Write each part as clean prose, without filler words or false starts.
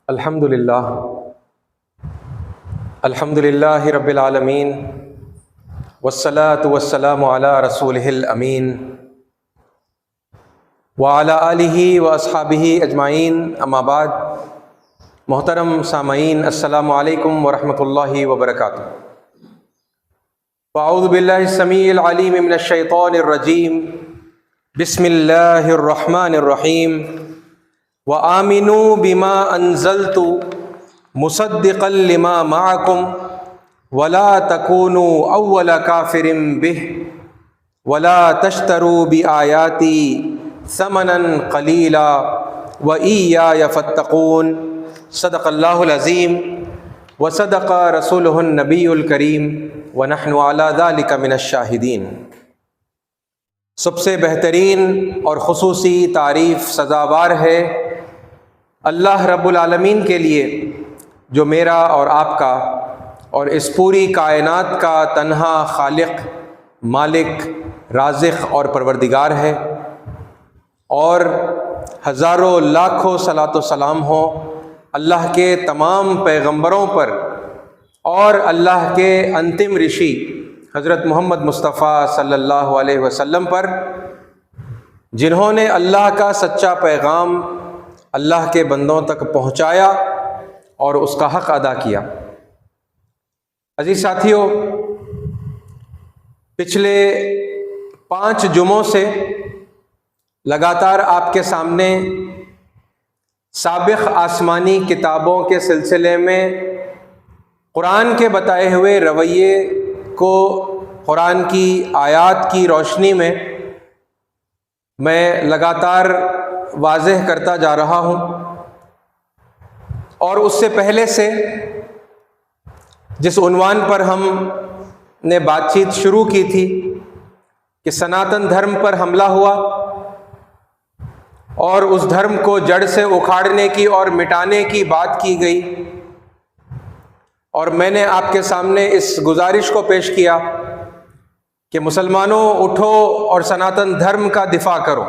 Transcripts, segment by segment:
الحمد للہ رب العالمین والصلاة والسلام علی رسولہ الامین وعلی آلہ واصحابہ اجمعین، اما بعد۔ محترم سامعین، السلام علیکم ورحمۃ اللہ وبرکاتہ۔ اعوذ باللہ السمیع العلیم من الشیطان الرجیم، بسم اللہ الرحمن الرحیم۔ وآمنوا بما انزلت مصدقا لما معکم ولا تکونوا اول کافر به ولا تشتروا بآیاتی ثمنا قلیلا وإیای فاتقون۔ صدق اللہ العظیم وصدق رسولہ النبی الکریم ونحن علی ذلک من الشاہدین۔ سب سے بہترین اور خصوصی تعریف سزاوار ہے اللہ رب العالمین کے لیے، جو میرا اور آپ کا اور اس پوری کائنات کا تنہا خالق، مالک، رازق اور پروردگار ہے، اور ہزاروں لاکھوں صلاۃ و سلام ہو اللہ کے تمام پیغمبروں پر اور اللہ کے انتم رشی حضرت محمد مصطفیٰ صلی اللہ علیہ وسلم پر، جنہوں نے اللہ کا سچا پیغام اللہ کے بندوں تک پہنچایا اور اس کا حق ادا کیا۔ عزیز ساتھیو، پچھلے 5 جمعوں سے لگاتار آپ کے سامنے سابق آسمانی کتابوں کے سلسلے میں قرآن کے بتائے ہوئے رویے کو قرآن کی آیات کی روشنی میں لگاتار واضح کرتا جا رہا ہوں، اور اس سے پہلے سے جس عنوان پر ہم نے بات چیت شروع کی تھی کہ سناتن دھرم پر حملہ ہوا اور اس دھرم کو جڑ سے اکھاڑنے کی اور مٹانے کی بات کی گئی، اور میں نے آپ کے سامنے اس گزارش کو پیش کیا کہ مسلمانوں اٹھو اور سناتن دھرم کا دفاع کرو۔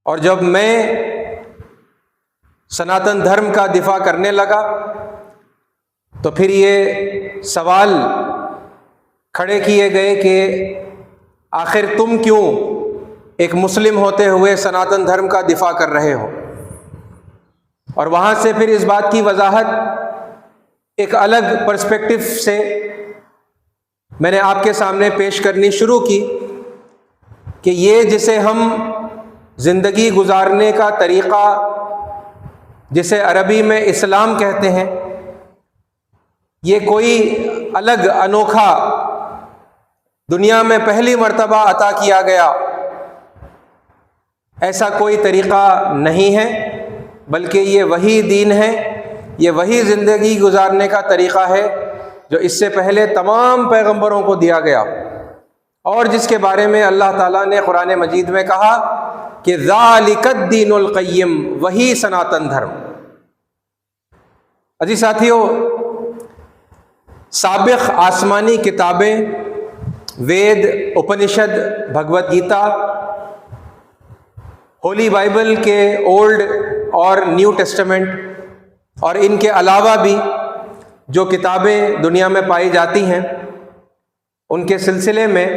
اور جب میں سناتن دھرم کا دفاع کرنے لگا تو پھر یہ سوال کھڑے کیے گئے کہ آخر تم کیوں ایک مسلم ہوتے ہوئے سناتن دھرم کا دفاع کر رہے ہو؟ اور وہاں سے پھر اس بات کی وضاحت ایک الگ پرسپیکٹو سے میں نے آپ کے سامنے پیش کرنی شروع کی کہ یہ جسے ہم زندگی گزارنے کا طریقہ، جسے عربی میں اسلام کہتے ہیں، یہ کوئی الگ انوکھا دنیا میں پہلی مرتبہ عطا کیا گیا ایسا کوئی طریقہ نہیں ہے، بلکہ یہ وہی دین ہے، یہ وہی زندگی گزارنے کا طریقہ ہے جو اس سے پہلے تمام پیغمبروں کو دیا گیا، اور جس کے بارے میں اللہ تعالیٰ نے قرآن مجید میں کہا کہ ذالک الدین القیم، وہی سناتن دھرم۔ عزیز ساتھیو، سابق آسمانی کتابیں وید، اپنشد، بھگوت گیتا، ہولی بائبل کے اولڈ اور نیو ٹیسٹمنٹ، اور ان کے علاوہ بھی جو کتابیں دنیا میں پائی جاتی ہیں، ان کے سلسلے میں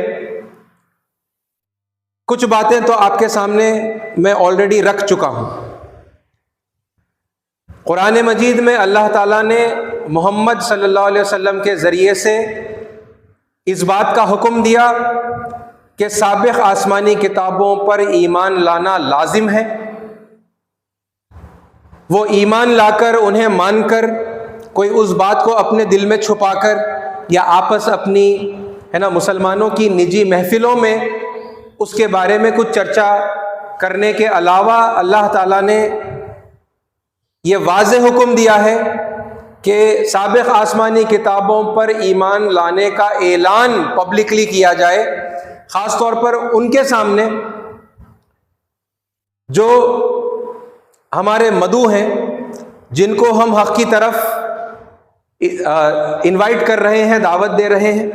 کچھ باتیں تو آپ کے سامنے میں آلریڈی رکھ چکا ہوں۔ قرآن مجید میں اللہ تعالیٰ نے محمد صلی اللہ علیہ وسلم کے ذریعے سے اس بات کا حکم دیا کہ سابق آسمانی کتابوں پر ایمان لانا لازم ہے۔ وہ ایمان لا کر، انہیں مان کر، کوئی اس بات کو اپنے دل میں چھپا کر یا آپس اپنی مسلمانوں کی نجی محفلوں میں اس کے بارے میں کچھ چرچا کرنے کے علاوہ اللہ تعالیٰ نے یہ واضح حکم دیا ہے کہ سابق آسمانی کتابوں پر ایمان لانے کا اعلان پبلکلی کیا جائے، خاص طور پر ان کے سامنے جو ہمارے مدعو ہیں، جن کو ہم حق کی طرف انوائٹ کر رہے ہیں، دعوت دے رہے ہیں،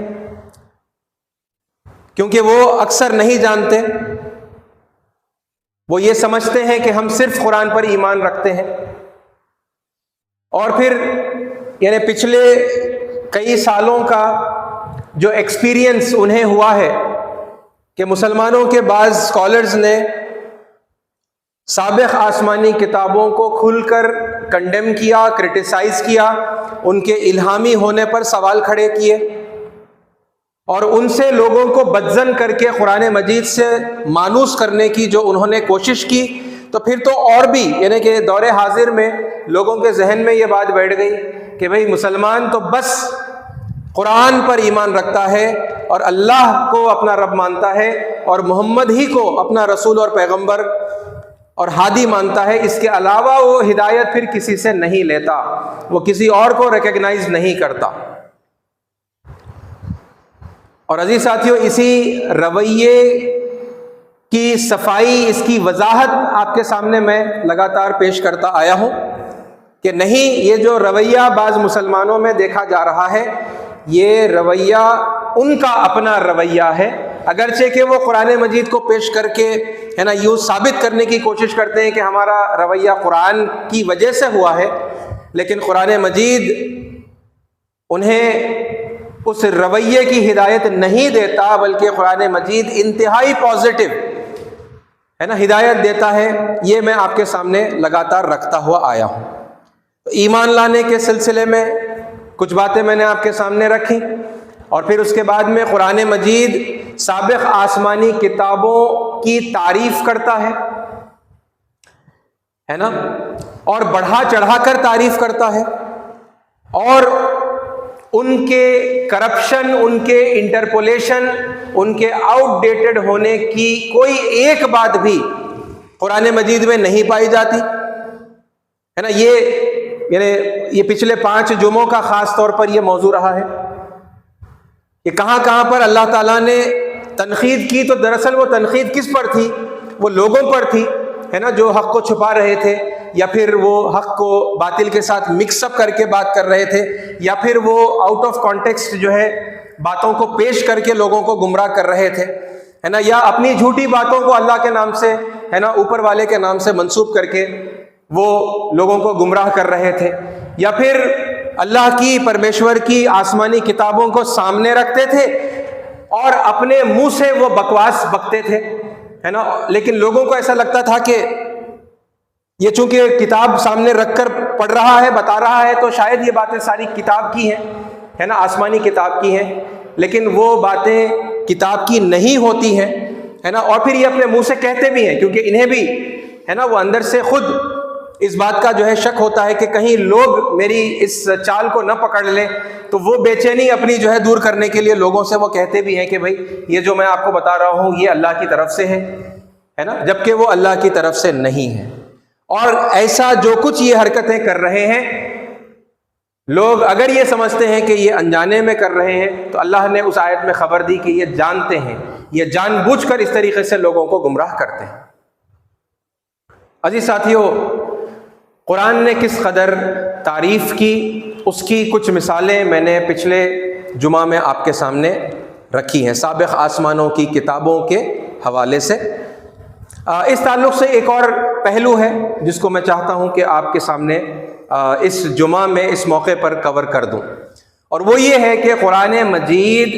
کیونکہ وہ اکثر نہیں جانتے، وہ یہ سمجھتے ہیں کہ ہم صرف قرآن پر ایمان رکھتے ہیں، اور پھر یعنی پچھلے کئی سالوں کا جو ایکسپیرینس انہیں ہوا ہے کہ مسلمانوں کے بعض اسکالرز نے سابق آسمانی کتابوں کو کھل کر کنڈیم کیا، کرٹیسائز کیا، ان کے الہامی ہونے پر سوال کھڑے کیے، اور ان سے لوگوں کو بدظن کر کے قرآن مجید سے مانوس کرنے کی جو انہوں نے کوشش کی، تو پھر تو اور بھی یعنی کہ دور حاضر میں لوگوں کے ذہن میں یہ بات بیٹھ گئی کہ بھئی مسلمان تو بس قرآن پر ایمان رکھتا ہے اور اللہ کو اپنا رب مانتا ہے اور محمد ہی کو اپنا رسول اور پیغمبر اور ہادی مانتا ہے، اس کے علاوہ وہ ہدایت پھر کسی سے نہیں لیتا، وہ کسی اور کو ریکگنائز نہیں کرتا۔ اور عزیز ساتھیوں، اسی رویے کی صفائی، اس کی وضاحت آپ کے سامنے میں لگاتار پیش کرتا آیا ہوں کہ نہیں، یہ جو رویہ بعض مسلمانوں میں دیکھا جا رہا ہے، یہ رویہ ان کا اپنا رویہ ہے، اگرچہ کہ وہ قرآن مجید کو پیش کر کے یوں ثابت کرنے کی کوشش کرتے ہیں کہ ہمارا رویہ قرآن کی وجہ سے ہوا ہے، لیکن قرآن مجید انہیں اس رویے کی ہدایت نہیں دیتا، بلکہ قرآن مجید انتہائی پازیٹو ہدایت دیتا ہے۔ یہ میں آپ کے سامنے لگاتار رکھتا ہوا آیا ہوں۔ ایمان لانے کے سلسلے میں کچھ باتیں میں نے آپ کے سامنے رکھی، اور پھر اس کے بعد میں قرآن مجید سابق آسمانی کتابوں کی تعریف کرتا ہے نا، اور بڑھا چڑھا کر تعریف کرتا ہے، اور ان کے کرپشن، ان کے انٹرپولیشن، ان کے آؤٹ ڈیٹڈ ہونے کی کوئی ایک بات بھی قرآن مجید میں نہیں پائی جاتی ہے نا۔ یہ پچھلے 5 جمعوں کا خاص طور پر یہ موضوع رہا ہے کہ کہاں کہاں پر اللہ تعالیٰ نے تنقید کی، تو دراصل وہ تنقید کس پر تھی؟ وہ لوگوں پر تھی ہے نا، جو حق کو چھپا رہے تھے، یا پھر وہ حق کو باطل کے ساتھ مکس اپ کر کے بات کر رہے تھے، یا پھر وہ آؤٹ آف کانٹیکسٹ جو ہے باتوں کو پیش کر کے لوگوں کو گمراہ کر رہے تھے ہے نا، یا اپنی جھوٹی باتوں کو اللہ کے نام سے ہے نا، اوپر والے کے نام سے منسوب کر کے وہ لوگوں کو گمراہ کر رہے تھے، یا پھر اللہ کی، پرمیشور کی آسمانی کتابوں کو سامنے رکھتے تھے اور اپنے منہ سے وہ بکواس بکتے تھے ہے نا، لیکن لوگوں کو ایسا لگتا تھا کہ یہ چونکہ کتاب سامنے رکھ کر پڑھ رہا ہے، بتا رہا ہے، تو شاید یہ باتیں ساری کتاب کی ہیں ہے نا، آسمانی کتاب کی ہیں، لیکن وہ باتیں کتاب کی نہیں ہوتی ہیں ہے نا، اور پھر یہ اپنے منہ سے کہتے بھی ہیں، کیونکہ انہیں بھی ہے نا وہ اندر سے خود اس بات کا جو ہے شک ہوتا ہے کہ کہیں لوگ میری اس چال کو نہ پکڑ لیں، تو وہ بے چینی اپنی جو ہے دور کرنے کے لیے لوگوں سے وہ کہتے بھی ہیں کہ بھائی یہ جو میں آپ کو بتا رہا ہوں یہ اللہ کی طرف سے ہے نا، جبکہ وہ اللہ کی طرف سے نہیں ہے۔ اور ایسا جو کچھ یہ حرکتیں کر رہے ہیں، لوگ اگر یہ سمجھتے ہیں کہ یہ انجانے میں کر رہے ہیں، تو اللہ نے اس آیت میں خبر دی کہ یہ جانتے ہیں، یہ جان بوجھ کر اس طریقے سے لوگوں کو گمراہ کرتے ہیں۔ عزیز ساتھیوں، قرآن نے کس قدر تعریف کی، اس کی کچھ مثالیں میں نے پچھلے جمعہ میں آپ کے سامنے رکھی ہیں، سابق آسمانوں کی کتابوں کے حوالے سے۔ اس تعلق سے ایک اور پہلو ہے جس کو میں چاہتا ہوں کہ آپ کے سامنے اس جمعہ میں اس موقع پر کور کر دوں، اور وہ یہ ہے کہ قرآن مجید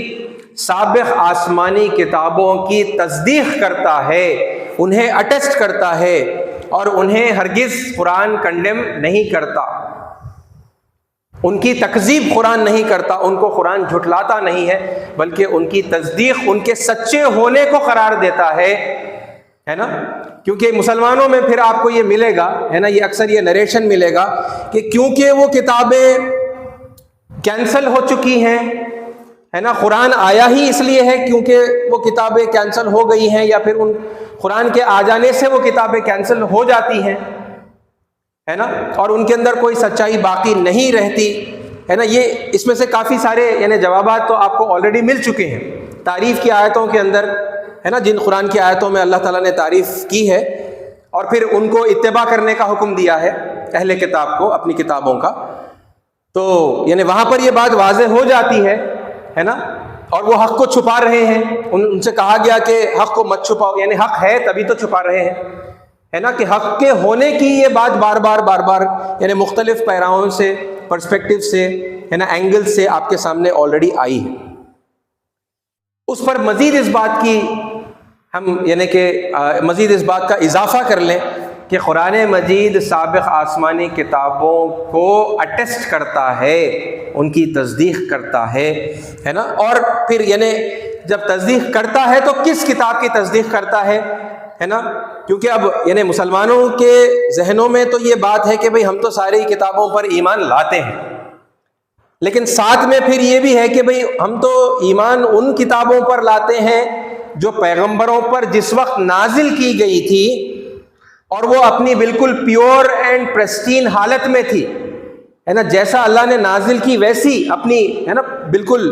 سابق آسمانی کتابوں کی تصدیق کرتا ہے، انہیں اٹیسٹ کرتا ہے، اور انہیں ہرگز قرآن کنڈیم نہیں کرتا، ان کی تکذیب قرآن نہیں کرتا، ان کو قرآن جھٹلاتا نہیں ہے، بلکہ ان کی تصدیق ان کے سچے ہونے کو قرار دیتا ہے نا۔ کیونکہ مسلمانوں میں پھر آپ کو یہ ملے گا ہے نا، یہ اکثر یہ نریشن ملے گا کہ کیونکہ وہ کتابیں کینسل ہو چکی ہیں ہے نا، قرآن آیا ہی اس لیے ہے کیونکہ وہ کتابیں کینسل ہو گئی ہیں، یا پھر ان قرآن کے آ جانے سے وہ کتابیں کینسل ہو جاتی ہیں ہے نا، اور ان کے اندر کوئی سچائی باقی نہیں رہتی ہے نا۔ یہ اس میں سے کافی سارے یعنی جوابات تو آپ کو آلریڈی مل چکے ہیں تعریف کی آیتوں کے اندر ہے نا، جن قرآن کی آیتوں میں اللہ تعالیٰ نے تعریف کی ہے، اور پھر ان کو اتباع کرنے کا حکم دیا ہے اہل کتاب کو اپنی کتابوں کا، تو یعنی وہاں پر یہ بات واضح ہو جاتی ہے نا، اور وہ حق کو چھپا رہے ہیں، ان سے کہا گیا کہ حق کو مت چھپاؤ، یعنی حق ہے تبھی تو چھپا رہے ہیں ہے نا کہ حق کے ہونے کی یہ بات بار بار یعنی مختلف پیراؤں سے، پرسپیکٹو سے، ہے نا، اینگل سے آپ کے سامنے آلریڈی آئی ہے۔ اس پر مزید اس بات کی ہم یعنی کہ مزید اس بات کا اضافہ کر لیں کہ قرآن مجید سابق آسمانی کتابوں کو اٹیسٹ کرتا ہے، ان کی تصدیق کرتا ہے نا۔ اور پھر یعنی جب تصدیق کرتا ہے تو کس کتاب کی تصدیق کرتا ہے نا، کیونکہ اب یعنی مسلمانوں کے ذہنوں میں تو یہ بات ہے کہ بھئی ہم تو ساری کتابوں پر ایمان لاتے ہیں، لیکن ساتھ میں پھر یہ بھی ہے کہ بھئی ہم تو ایمان ان کتابوں پر لاتے ہیں جو پیغمبروں پر جس وقت نازل کی گئی تھی اور وہ اپنی بالکل پیور اینڈ پریسٹین حالت میں تھی، ہے نا، جیسا اللہ نے نازل کی ویسی اپنی، ہے نا، بالکل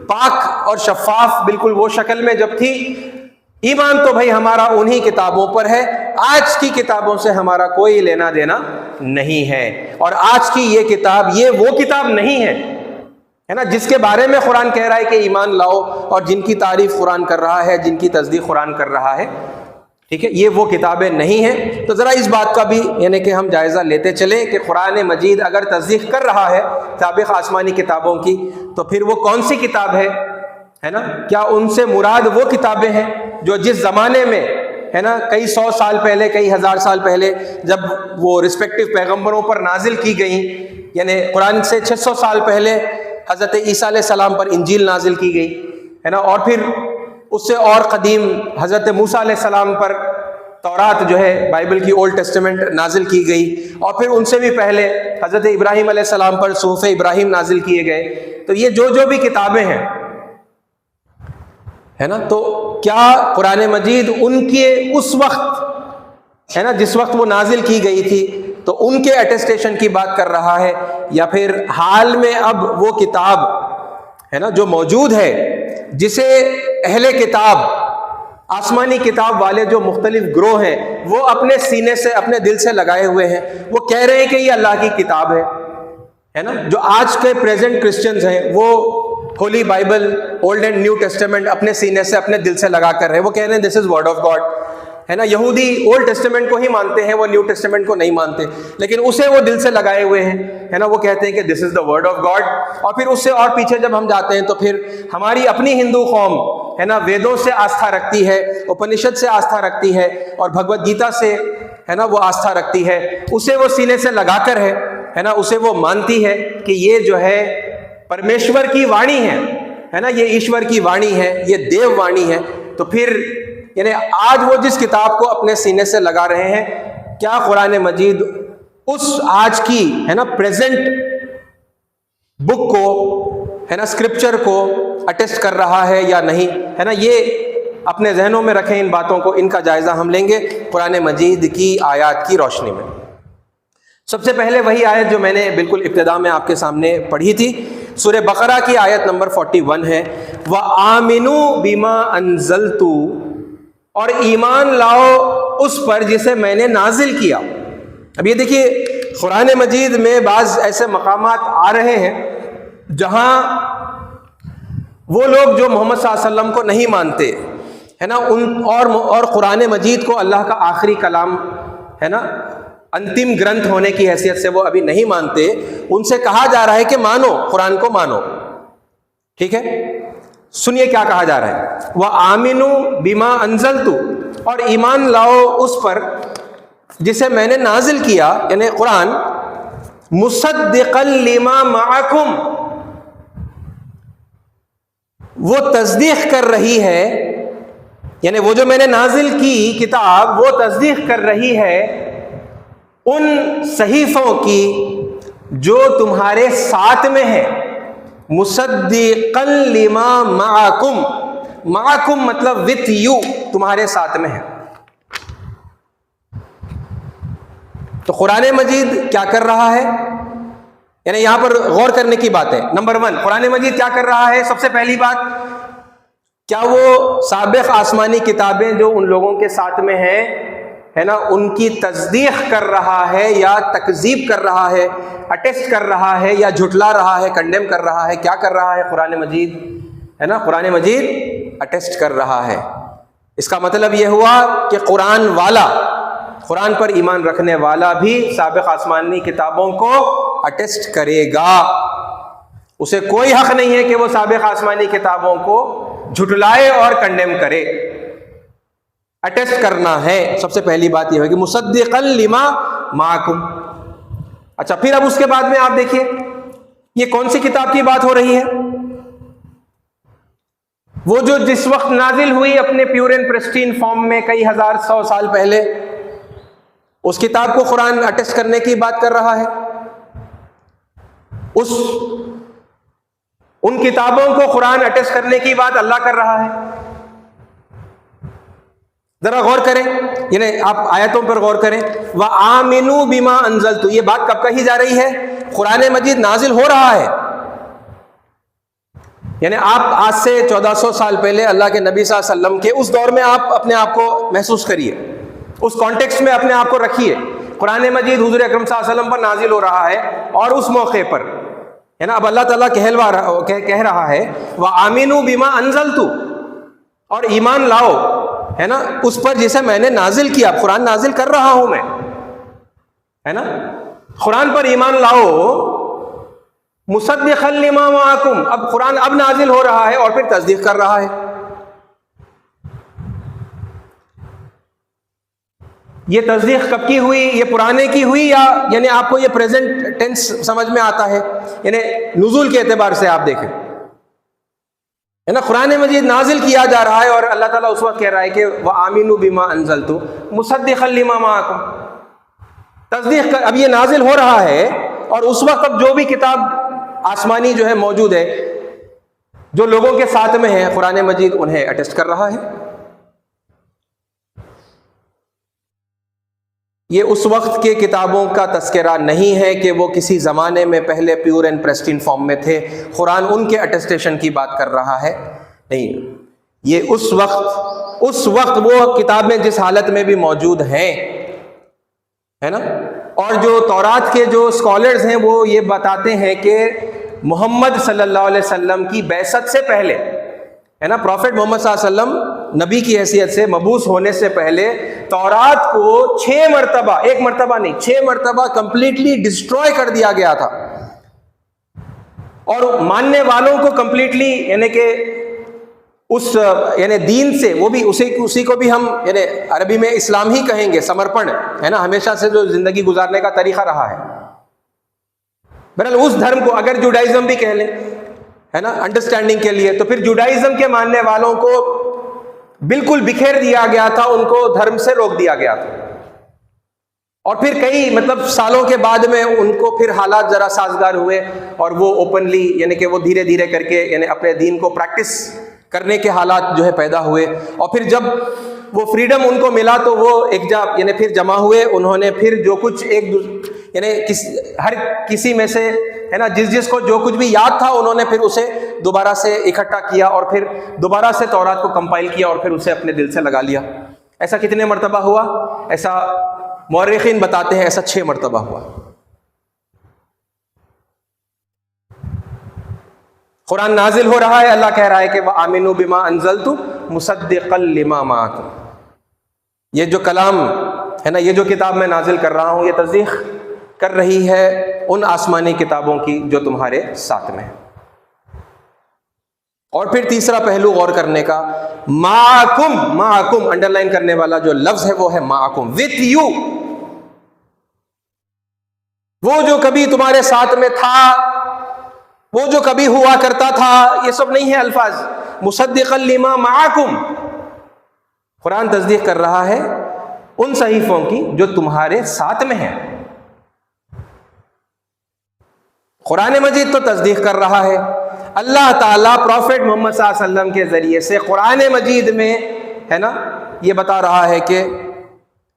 پاک اور شفاف بالکل وہ شکل میں جب تھی۔ ایمان تو بھائی ہمارا انہی کتابوں پر ہے، آج کی کتابوں سے ہمارا کوئی لینا دینا نہیں ہے، اور آج کی یہ کتاب یہ وہ کتاب نہیں ہے نا جس کے بارے میں قرآن کہہ رہا ہے کہ ایمان لاؤ، اور جن کی تعریف قرآن کر رہا ہے، جن کی تصدیق قرآن کر رہا ہے، ٹھیک ہے، یہ وہ کتابیں نہیں ہیں۔ تو ذرا اس بات کا بھی یعنی کہ ہم جائزہ لیتے چلیں کہ قرآن مجید اگر تصدیق کر رہا ہے سابق آسمانی کتابوں کی، تو پھر وہ کون سی کتاب ہے نا؟ کیا ان سے مراد وہ کتابیں ہیں جو جس زمانے میں، ہے نا، کئی سو سال پہلے، کئی ہزار سال پہلے جب وہ رسپیکٹو پیغمبروں پر نازل کی گئیں، یعنی قرآن سے 600 سال پہلے حضرت عیسیٰ علیہ السلام پر انجیل نازل کی گئی، ہے نا، اور پھر اس سے اور قدیم حضرت موسیٰ علیہ السلام پر تورات جو ہے بائبل کی اولڈ ٹیسٹمنٹ نازل کی گئی، اور پھر ان سے بھی پہلے حضرت ابراہیم علیہ السلام پر صحف ابراہیم نازل کیے گئے۔ تو یہ جو بھی کتابیں ہیں، ہے نا، تو کیا قرآن مجید ان کے اس وقت، ہے نا، جس وقت وہ نازل کی گئی تھی، تو ان کے اٹیسٹیشن کی بات کر رہا ہے، یا پھر حال میں اب وہ کتاب، ہے نا، جو موجود ہے، جسے اہل کتاب، آسمانی کتاب والے جو مختلف گروہ ہیں، وہ اپنے سینے سے، اپنے دل سے لگائے ہوئے ہیں، وہ کہہ رہے ہیں کہ یہ اللہ کی کتاب ہے نا۔ جو آج کے پریزنٹ کرسچنز ہیں وہ Holy Bible, Old and New Testament اپنے سینے سے، اپنے دل سے لگا کر رہے ہیں، وہ کہہ رہے ہیں دس از ورڈ آف گاڈ، ہے نا۔ یہودی اولڈ ٹیسٹمنٹ کو ہی مانتے ہیں، وہ نیو ٹیسٹمنٹ کو نہیں مانتے، لیکن اسے وہ دل سے لگائے ہوئے ہیں، ہے نا، وہ کہتے ہیں کہ دس از دا ورڈ آف گاڈ۔ اور پھر اس سے اور پیچھے جب ہم جاتے ہیں تو پھر ہماری اپنی ہندو قوم، ہے نا، ویدوں سے آستھا رکھتی ہے، اپنشد سے آستھا رکھتی ہے، اور بھگوت گیتا سے، ہے نا، وہ آستھا رکھتی ہے، اسے وہ سینے سے لگا کر ہے نا، اسے وہ مانتی ہے کہ یہ جو ہے پرمیشور کی وانی ہے نا، یہ ایشور کی وانی ہے، یہ دیو وانی ہے۔ تو پھر یعنی آج وہ جس کتاب کو اپنے سینے سے لگا رہے ہیں، کیا قرآن مجید اس آج کی، ہے نا، پریزنٹ بک کو، ہے نا، اسکرپچر کو اٹیسٹ کر رہا ہے یا نہیں، ہے نا؟ یہ اپنے ذہنوں میں رکھیں ان باتوں کو، ان کا جائزہ ہم لیں گے قرآن مجید کی آیات کی روشنی میں۔ سب سے پہلے وہی آیت جو میں نے بالکل ابتدا میں آپ کے سامنے پڑھی تھی، سورہ بقرہ کی آیت نمبر 41 ہے، وَآمِنُوا بِمَا أَنزَلْتُ، اور ایمان لاؤ اس پر جسے میں نے نازل کیا۔ اب یہ دیکھیے قرآن مجید میں بعض ایسے مقامات آ رہے ہیں جہاں وہ لوگ جو محمد صلی اللہ علیہ وسلم کو نہیں مانتے، ہے نا، اور قرآن مجید کو اللہ کا آخری کلام، ہے نا، انتم گرنتھ ہونے کی حیثیت سے وہ ابھی نہیں مانتے، ان سے کہا جا رہا ہے کہ مانو، قرآن کو مانو، ٹھیک ہے؟ سنیے کیا کہا جا رہا ہے، وَآمِنُوا بِمَا أَنزَلْتُ، اور ایمان لاؤ اس پر جسے میں نے نازل کیا، یعنی قرآن، مُصَدِّقًا لِمَا مَعَكُمْ، وہ تصدیق کر رہی ہے، یعنی وہ جو میں نے نازل کی کتاب وہ تصدیق کر رہی ہے ان صحیفوں کی جو تمہارے ساتھ میں ہے۔ مصدقا لما معکم، معکم مطلب وتھ یو، تمہارے ساتھ میں ہے۔ تو قرآن مجید کیا کر رہا ہے، یعنی یہاں پر غور کرنے کی بات ہے۔ نمبر 1، قرآن مجید کیا کر رہا ہے؟ سب سے پہلی بات، کیا وہ سابق آسمانی کتابیں جو ان لوگوں کے ساتھ میں ہیں، ہے نا، ان کی تصدیق کر رہا ہے یا تکذیب کر رہا ہے، اٹیسٹ کر رہا ہے یا جھٹلا رہا ہے، کنڈیم کر رہا ہے؟ کیا کر رہا ہے قرآن مجید، ہے نا؟ قرآن مجید اٹیسٹ کر رہا ہے۔ اس کا مطلب یہ ہوا کہ قرآن والا، قرآن پر ایمان رکھنے والا بھی سابق آسمانی کتابوں کو اٹیسٹ کرے گا. اسے کوئی حق نہیں ہے کہ وہ سابق آسمانی کتابوں کو جھٹلائے اور کنڈیم کرے. اٹیسٹ کرنا ہے. سب سے پہلی بات یہ ہوگی مصدقا لما معکم. اچھا پھر اب اس کے بعد میں آپ دیکھیے یہ کون سی کتاب کی بات ہو رہی ہے؟ وہ جو جس وقت نازل ہوئی اپنے پیور اینڈ پریسٹین فارم میں کئی ہزار 100 سال پہلے، اس کتاب کو قرآن اٹیسٹ کرنے کی بات کر رہا ہے. ان کتابوں کو قرآن اٹیسٹ کرنے کی بات اللہ کر رہا ہے. ذرا غور کریں، یعنی آپ آیتوں پر غور کریں. وَآمِنُوا بِمَا أَنزَلْتُ، یہ بات کب کہی جا رہی ہے؟ قرآن مجید نازل ہو رہا ہے. یعنی آپ آج سے 1400 سال پہلے اللہ کے نبی صلی اللہ علیہ وسلم کے اس دور میں آپ اپنے آپ کو محسوس کریے، اس کانٹیکسٹ میں اپنے آپ کو رکھیے. قرآن مجید حضور اکرم صلی اللہ علیہ وسلم پر نازل ہو رہا ہے اور اس موقع پر ہے نا اب اللہ تعالیٰ کہہ رہا ہے وَآمِنُوا بِمَا أَنزَلْتُ، اور ایمان لاؤ ہے نا اس پر جسے میں نے نازل کیا. قرآن نازل کر رہا ہوں میں، ہے نا، قرآن پر ایمان لاؤ. مصدقا لما معکم، اب قرآن اب نازل ہو رہا ہے اور پھر تصدیق کر رہا ہے. یہ تصدیق کب کی ہوئی؟ یہ پرانے کی ہوئی یا یعنی آپ کو یہ پریزنٹ ٹینس سمجھ میں آتا ہے؟ یعنی نزول کے اعتبار سے آپ دیکھیں ہے نا قرآن مجید نازل کیا جا رہا ہے اور اللہ تعالیٰ اس وقت کہہ رہا ہے کہ وَآمِنُوا بِمَا أَنزَلْتُ مُصَدِّقًا لِمَا مَعَكُمْ. تصدیق کر، اب یہ نازل ہو رہا ہے اور اس وقت اب جو بھی کتاب آسمانی جو ہے موجود ہے، جو لوگوں کے ساتھ میں ہے، قرآن مجید انہیں اٹیسٹ کر رہا ہے. یہ اس وقت کے کتابوں کا تذکرہ نہیں ہے کہ وہ کسی زمانے میں پہلے پیور اینڈ پریسٹین فارم میں تھے. قرآن ان کے اٹیسٹیشن کی بات کر رہا ہے نہیں. یہ اس وقت وہ کتابیں جس حالت میں بھی موجود ہیں ہے نا. اور جو تورات کے جو اسکالرز ہیں وہ یہ بتاتے ہیں کہ محمد صلی اللہ علیہ وسلم کی بعثت سے پہلے ہے نا، پروفٹ محمد صلی اللہ علیہ وسلم نبی کی حیثیت سے مبعوث ہونے سے پہلے تورات کو 6 مرتبہ، ایک مرتبہ نہیں 6 مرتبہ کمپلیٹلی ڈسٹروائے کر دیا گیا تھا. اور ماننے والوں کو کمپلیٹلی یعنی کہ اس یعنی دین سے وہ بھی اسی کو بھی ہم یعنی عربی میں اسلام ہی کہیں گے، سمرپن ہے نا، ہمیشہ سے جو زندگی گزارنے کا طریقہ رہا ہے. بہرحال اس دھرم کو اگر جوڈائزم بھی کہہ لیں ہے نا انڈرسٹینڈنگ کے لیے، تو پھر جوڈائزم کے ماننے والوں کو بالکل بکھیر دیا گیا تھا، ان کو دھرم سے روک دیا گیا تھا. اور پھر کئی سالوں کے بعد میں ان کو پھر حالات ذرا سازگار ہوئے اور وہ اوپنلی یعنی کہ وہ دھیرے دھیرے کر کے یعنی اپنے دین کو پریکٹس کرنے کے حالات جو ہے پیدا ہوئے. اور پھر جب وہ فریڈم ان کو ملا تو وہ ایک یعنی پھر جمع ہوئے. انہوں نے پھر جو کچھ یعنی ہر کسی میں سے ہے نا جس کو جو کچھ بھی یاد تھا انہوں نے پھر اسے دوبارہ سے اکٹھا کیا اور پھر دوبارہ سے تورات کو کمپائل کیا اور پھر اسے اپنے دل سے لگا لیا. ایسا کتنے مرتبہ ہوا؟ ایسا مورخین بتاتے ہیں ایسا 6 مرتبہ ہوا. قرآن نازل ہو رہا ہے، اللہ کہہ رہا ہے کہ وَآمِنُوا بِمَا أَنزَلْتُ مُصَدِّقًا لِمَا مَعَكُمْ. یہ جو کلام ہے نا، یہ جو کتاب میں نازل کر رہا ہوں، یہ تصدیق کر رہی ہے ان آسمانی کتابوں کی جو تمہارے ساتھ میں. اور پھر تیسرا پہلو غور کرنے کا، معکم انڈر لائن کرنے والا جو لفظ ہے وہ ہے معکم، وتھ یو. وہ جو کبھی تمہارے ساتھ میں تھا، وہ جو کبھی ہوا کرتا تھا، یہ سب نہیں ہے الفاظ. مصدقا لما معکم، قرآن تصدیق کر رہا ہے ان صحیفوں کی جو تمہارے ساتھ میں ہیں. قرآن مجید تو تصدیق کر رہا ہے. اللہ تعالیٰ پروفٹ محمد صلی اللہ علیہ وسلم کے ذریعے سے قرآن مجید میں ہے نا یہ بتا رہا ہے کہ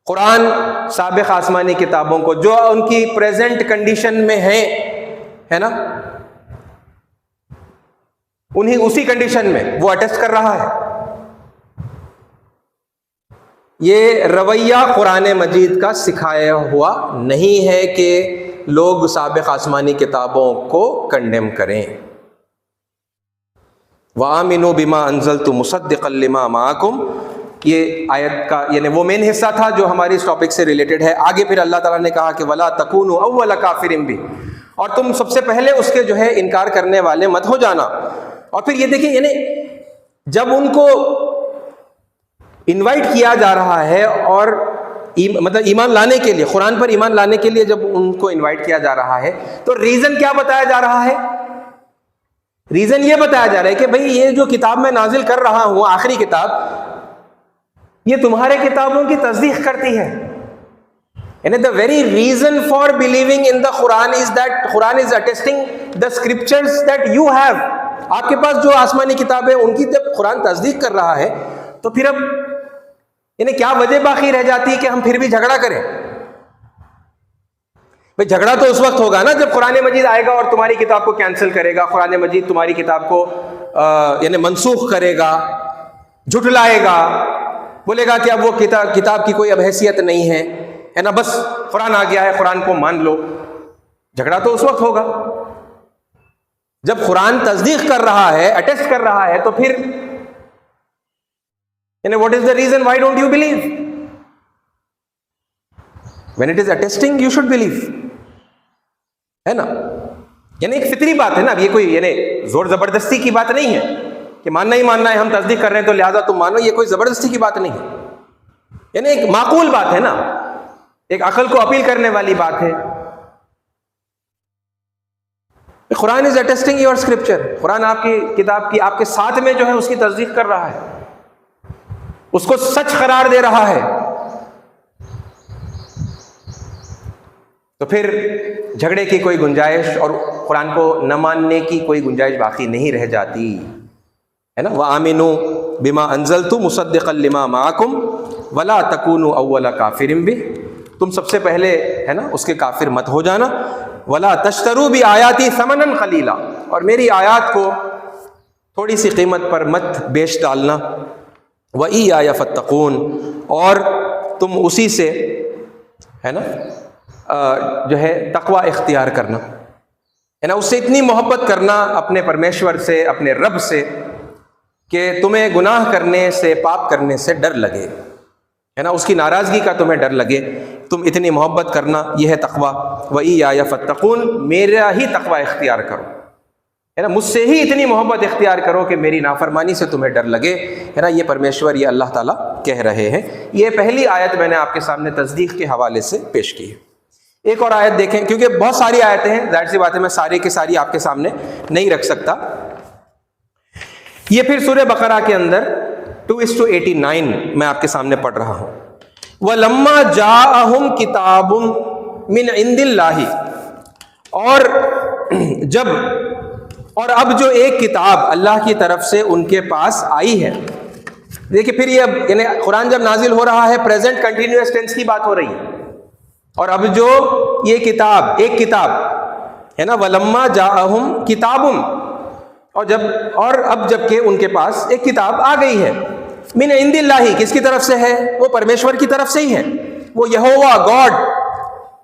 قرآن سابق آسمانی کتابوں کو جو ان کی پریزنٹ کنڈیشن میں ہے نا انہیں اسی کنڈیشن میں وہ اٹیسٹ کر رہا ہے. یہ رویہ قرآن مجید کا سکھایا ہوا نہیں ہے کہ لوگ سابق آسمانی کتابوں کو کنڈیم کریں. وَآمِنُوا بِمَا أَنزَلْتُ مُصَدِّقًا لِمَا مَعَكُمْ یہ آیت کا یعنی وہ مین حصہ تھا جو ہماری اس ٹاپک سے ریلیٹڈ ہے. آگے پھر اللہ تعالیٰ نے کہا کہ وَلَا تَكُونُوا أَوَّلَ كَافِرٍ بِهِ، اور تم سب سے پہلے اس کے جو ہے انکار کرنے والے مت ہو جانا. اور پھر یہ دیکھیں یعنی جب ان کو انوائٹ کیا جا رہا ہے اور مطلب ایمان لانے کے لیے، قرآن پر ایمان لانے کے لیے جب ان کو انوائٹ کیا جا رہا ہے تو ریزن کیا بتایا جا رہا ہے؟ ریزن یہ بتایا جا رہا ہے کہ بھئی یہ جو کتاب میں نازل کر رہا ہوں، آخری کتاب، یہ تمہارے کتابوں کی تصدیق کرتی ہے. یعنی the very reason for believing in the Quran is that Quran is attesting the scriptures that you have. آپ کے پاس جو آسمانی کتابیں ان کی جب قرآن تصدیق کر رہا ہے تو پھر اب یعنی کیا وجہ باقی رہ جاتی ہے کہ ہم پھر بھی جھگڑا کریں؟ بھئی جھگڑا تو اس وقت ہوگا نا جب قرآن مجید آئے گا اور تمہاری کتاب کو کینسل کرے گا، قرآن مجید تمہاری کتاب کو یعنی منسوخ کرے گا، جھٹلائے گا، بولے گا کہ اب وہ کتاب کی کوئی اب حیثیت نہیں ہے نا، بس قرآن آ گیا ہے، قرآن کو مان لو. جھگڑا تو اس وقت ہوگا جب قرآن تصدیق کر رہا ہے، اٹیسٹ کر رہا ہے، تو پھر یعنی what is the reason why don't you believe? When it is attesting you should believe، ہے نا. یعنی ایک فطری بات ہے نا، اب یہ کوئی یعنی زور زبردستی کی بات نہیں ہے کہ ماننا ہی ماننا ہے، ہم تصدیق کر رہے ہیں تو لہذا تم مانو، یہ کوئی زبردستی کی بات نہیں ہے. یعنی ایک معقول بات ہے نا، ایک عقل کو اپیل کرنے والی بات ہے. قرآن از اٹیسٹنگ یور اسکرپچر، قرآن آپ کی کتاب کی آپ کے ساتھ میں جو ہے اس کی تصدیق کر رہا ہے، اس کو سچ قرار دے رہا ہے. تو پھر جھگڑے کی کوئی گنجائش اور قرآن کو نہ ماننے کی کوئی گنجائش باقی نہیں رہ جاتی ہے نا. وَآمِنُوا بِمَا أَنزَلْتُ مُصَدِّقًا لِمَا مَعَكُمْ وَلَا تَكُونُوا أَوَّلَ كَافِرٍ بِهِ، تم سب سے پہلے ہے نا اس کے کافر مت ہو جانا. وَلَا تَشْتَرُوا بِآيَاتِي ثَمَنًا قَلِيلًا، اور میری آیات کو تھوڑی سی قیمت پر مت بیچ ڈالنا. وَإِيَّايَ فَاتَّقُونَ، اور تم اسی سے ہے نا جو ہے تقوی اختیار کرنا، ہے نا، اس سے اتنی محبت کرنا اپنے پرمیشور سے، اپنے رب سے، کہ تمہیں گناہ کرنے سے، پاپ کرنے سے ڈر لگے، ہے نا، اس کی ناراضگی کا تمہیں ڈر لگے، تم اتنی محبت کرنا، یہ ہے تقوی. وَإِيَّايَ فَاتَّقُونَ، میرا ہی تقوی اختیار کرو، ہے نا، مجھ سے ہی اتنی محبت اختیار کرو کہ میری نافرمانی سے تمہیں ڈر لگے، ہے نا. یہ پرمیشور، یہ اللہ تعالیٰ کہہ رہے ہیں. یہ پہلی آیت میں نے آپ کے سامنے تصدیق کے حوالے سے پیش کی ہے. ایک اور آیت دیکھیں، کیونکہ بہت ساری آیتیں ہیں، ظاہر سی بات ہے میں ساری کی ساری آپ کے سامنے نہیں رکھ سکتا. یہ پھر سورہ بقرہ کے اندر 2:89 میں آپ کے سامنے پڑھ رہا ہوں. وَلَمَّا جَاءَهُمْ كِتَابٌ مِّنْ عِندِ اللَّهِ، اور اب جو ایک کتاب اللہ کی طرف سے ان کے پاس آئی ہے. دیکھیں پھر یہ اب یعنی قرآن جب نازل ہو رہا ہے پریزنٹ کنٹینیوس ٹینس کی بات ہو رہی ہے، اور اب جو یہ کتاب، ایک کتاب ہے نا، وَلَمَّا جَاءَهُمْ كِتَابٌ، اور اب جب کہ ان کے پاس ایک کتاب آ گئی ہے، من عند اللہ، کس کی طرف سے ہے؟ وہ پرمیشور کی طرف سے ہی ہے. وہ یہوہ گاڈ،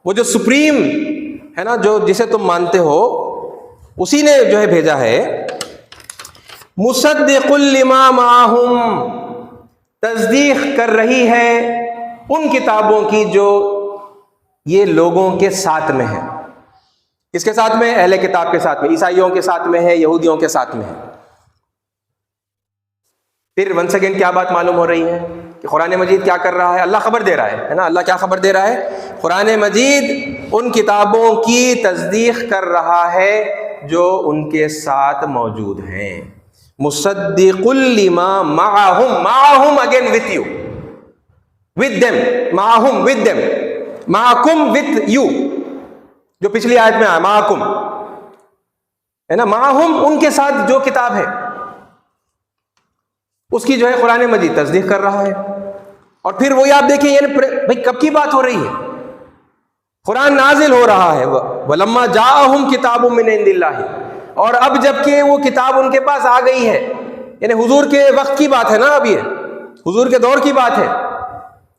وہ جو سپریم ہے نا، جو جسے تم مانتے ہو، اسی نے جو ہے بھیجا ہے. مصدق لما معہم، تصدیق کر رہی ہے ان کتابوں کی جو یہ لوگوں کے ساتھ میں ہے. کس کے ساتھ میں؟ اہل کتاب کے ساتھ میں، عیسائیوں کے ساتھ میں ہے، یہودیوں کے ساتھ میں ہے. پھر ونس اگین کیا بات معلوم ہو رہی ہے کہ قرآن مجید کیا کر رہا ہے؟ اللہ خبر دے رہا ہے نا. اللہ کیا خبر دے رہا ہے؟ قرآن مجید ان کتابوں کی تصدیق کر رہا ہے جو ان کے ساتھ موجود ہیں. مصدق لما معہم، معہم again with you, with them، معہم with them، معکم with you، جو پچھلی آیت میں آیا معکم ہے نا، معہم ان کے ساتھ جو کتاب ہے اس کی جو ہے قرآن مجید تصدیق کر رہا ہے. اور پھر وہی آپ دیکھیں یعنی بھائی کب کی بات ہو رہی ہے؟ قرآن نازل ہو رہا ہے، وَلَمَّا جَاءَهُمْ كِتَابٌ مِّنْ عِندِ اللَّهِ، اور اب جب کہ وہ کتاب ان کے پاس آ گئی ہے، یعنی حضور کے وقت کی بات ہے نا، اب یہ حضور کے دور کی بات ہے،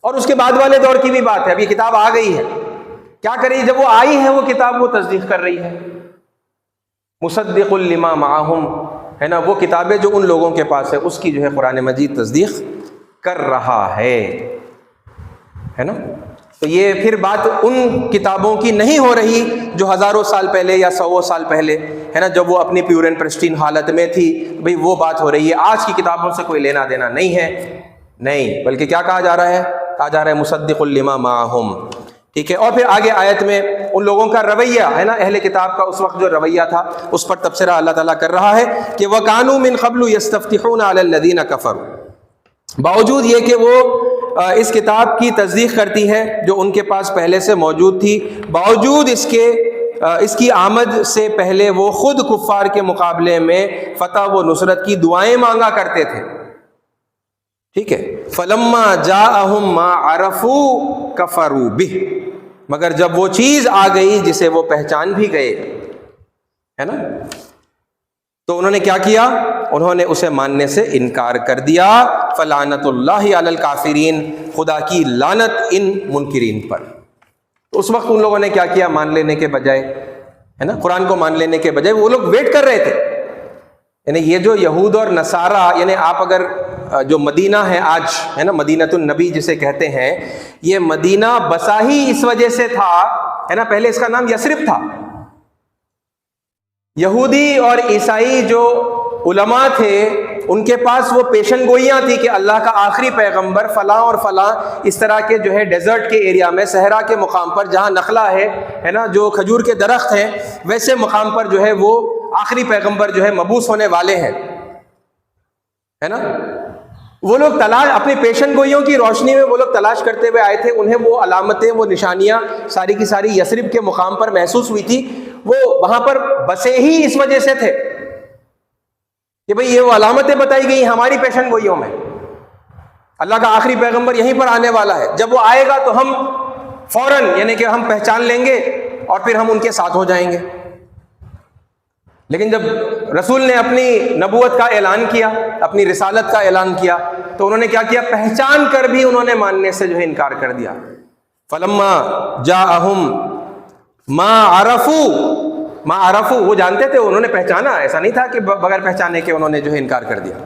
اور اس کے بعد والے دور کی بھی بات ہے. اب یہ کتاب آ گئی ہے، کیا کری؟ جب وہ آئی ہے وہ کتاب وہ تصدیق کر رہی ہے. مصدق لما معہم ہے نا، وہ کتابیں جو ان لوگوں کے پاس ہے اس کی جو ہے قرآن مجید تصدیق کر رہا ہے نا. تو یہ پھر بات ان کتابوں کی نہیں ہو رہی جو ہزاروں سال پہلے یا سو سال پہلے ہے نا جب وہ اپنی پیور اینڈ پرسٹین حالت میں تھی، بھئی وہ بات ہو رہی ہے. آج کی کتابوں سے کوئی لینا دینا نہیں ہے، نہیں، بلکہ کیا کہا جا رہا ہے؟ کہا جا رہا ہے مصدق لما معہم. ٹھیک ہے. اور پھر آگے آیت میں ان لوگوں کا رویہ ہے نا، اہل کتاب کا اس وقت جو رویہ تھا اس پر تبصرہ اللہ تعالیٰ کر رہا ہے کہ وَكَانُوا مِن قَبْلُ يَسْتَفْتِحُونَ عَلَى الَّذِينَ كَفَرُوا. باوجود یہ کہ وہ اس کتاب کی تصدیق کرتی ہے جو ان کے پاس پہلے سے موجود تھی، باوجود اس کی آمد سے پہلے وہ خود کفار کے مقابلے میں فتح و نصرت کی دعائیں مانگا کرتے تھے. ٹھیک ہے. فَلَمَّا جَاءَهُم مَّا عَرَفُوا كَفَرُوا بِهِ. مگر جب وہ چیز آ گئی جسے وہ پہچان بھی گئے ہے نا، تو انہوں نے کیا کیا؟ انہوں نے اسے ماننے سے انکار کر دیا. فلعنت اللہ علی الکافرین. خدا کی لعنت ان منکرین پر. اس وقت ان لوگوں نے کیا کیا؟ مان لینے کے بجائے ہے نا، قرآن کو مان لینے کے بجائے وہ لوگ ویٹ کر رہے تھے. یعنی یہ جو یہود اور نصارہ، یعنی آپ اگر جو مدینہ ہے آج ہے نا، مدینۃ النبی جسے کہتے ہیں، یہ مدینہ بسا ہی اس وجہ سے تھا ہے نا. پہلے اس کا نام یثرب تھا. یہودی اور عیسائی جو علماء تھے ان کے پاس وہ پیشن گوئیاں تھی کہ اللہ کا آخری پیغمبر فلاں اور فلاں اس طرح کے جو ہے ڈیزرٹ کے ایریا میں، صحرا کے مقام پر جہاں نخلا ہے نا، جو کھجور کے درخت ہیں، ویسے مقام پر جو ہے وہ آخری پیغمبر جو ہے مبعوث ہونے والے ہیں ہے نا. وہ لوگ تلاش اپنی پیشن گوئیوں کی روشنی میں وہ لوگ تلاش کرتے ہوئے آئے تھے. انہیں وہ علامتیں، وہ نشانیاں ساری کی ساری یثرب کے مقام پر محسوس ہوئی تھی. وہ وہاں پر بسے ہی اس وجہ سے تھے کہ بھئی یہ وہ علامتیں بتائی گئی ہماری پیشن گوئیوں میں، اللہ کا آخری پیغمبر یہیں پر آنے والا ہے. جب وہ آئے گا تو ہم فوراً یعنی کہ ہم پہچان لیں گے اور پھر ہم ان کے ساتھ ہو جائیں گے. لیکن جب رسول نے اپنی نبوت کا اعلان کیا، اپنی رسالت کا اعلان کیا، تو انہوں نے کیا کیا؟ پہچان کر بھی انہوں نے ماننے سے جو ہے انکار کر دیا. فلما جاءہم ما عرفوا، وہ جانتے تھے، انہوں نے پہچانا. ایسا نہیں تھا کہ بغیر پہچانے کے انہوں نے جو ہے انکار کر دیا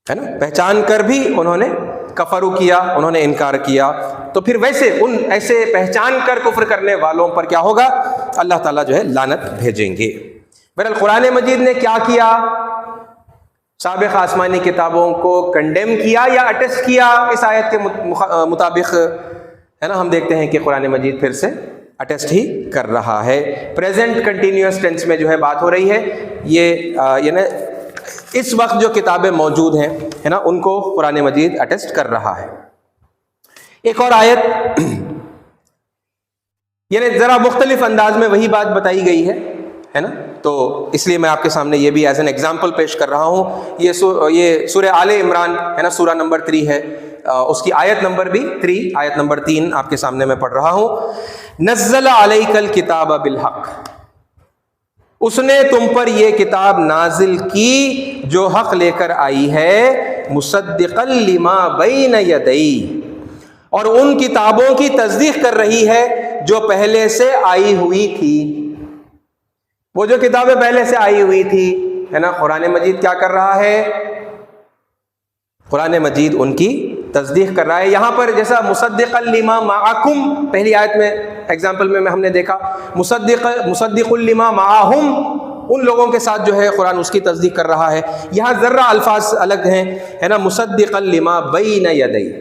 ہے نا. پہچان کر بھی انہوں نے کفروا کیا، انہوں نے انکار کیا. تو پھر ویسے ان ایسے پہچان کر کفر کرنے والوں پر کیا ہوگا؟ اللہ تعالیٰ جو ہے لعنت بھیجیں گے. بہرحال قرآن مجید نے کیا کیا؟ سابق آسمانی کتابوں کو کنڈیم کیا یا اٹیسٹ کیا اس آیت کے مطابق ہے نا. ہم دیکھتے ہیں کہ قرآن مجید پھر سے اٹیسٹ ہی کر رہا ہے. پریزنٹ کنٹینیوس ٹینس میں جو ہے بات ہو رہی ہے. یہ یعنی اس وقت جو کتابیں موجود ہیں ہے نا، ان کو قرآن مجید اٹیسٹ کر رہا ہے. ایک اور آیت یعنی ذرا مختلف انداز میں وہی بات بتائی گئی ہے نا. تو اس لیے میں آپ کے سامنے یہ بھی ایز این ایگزامپل پیش کر رہا ہوں. یہ سورہ آل عمران ہے نا، سورہ نمبر 3 ہے، اس کی آیت نمبر بھی 3، آیت نمبر 3 آپ کے سامنے میں پڑھ رہا ہوں. نزل علیک الکتاب بالحق. اس نے تم پر یہ کتاب نازل کی جو حق لے کر آئی ہے، مصدقا لما بین یدیہ، اور ان کتابوں کی تصدیق کر رہی ہے جو پہلے سے آئی ہوئی تھی. وہ جو کتابیں پہلے سے آئی ہوئی تھی ہے نا، قرآن مجید کیا کر رہا ہے؟ قرآن مجید ان کی تصدیق کر رہا ہے. یہاں پر جیسا مصدقا لما معکم پہلی آیت میں ایگزامپل میں ہم نے دیکھا، مصدق لما معہم، ان لوگوں کے ساتھ جو ہے قرآن اس کی تصدیق کر رہا ہے. یہاں ذرہ الفاظ الگ ہیں ہے نا. مصدقا لما بین یدیہ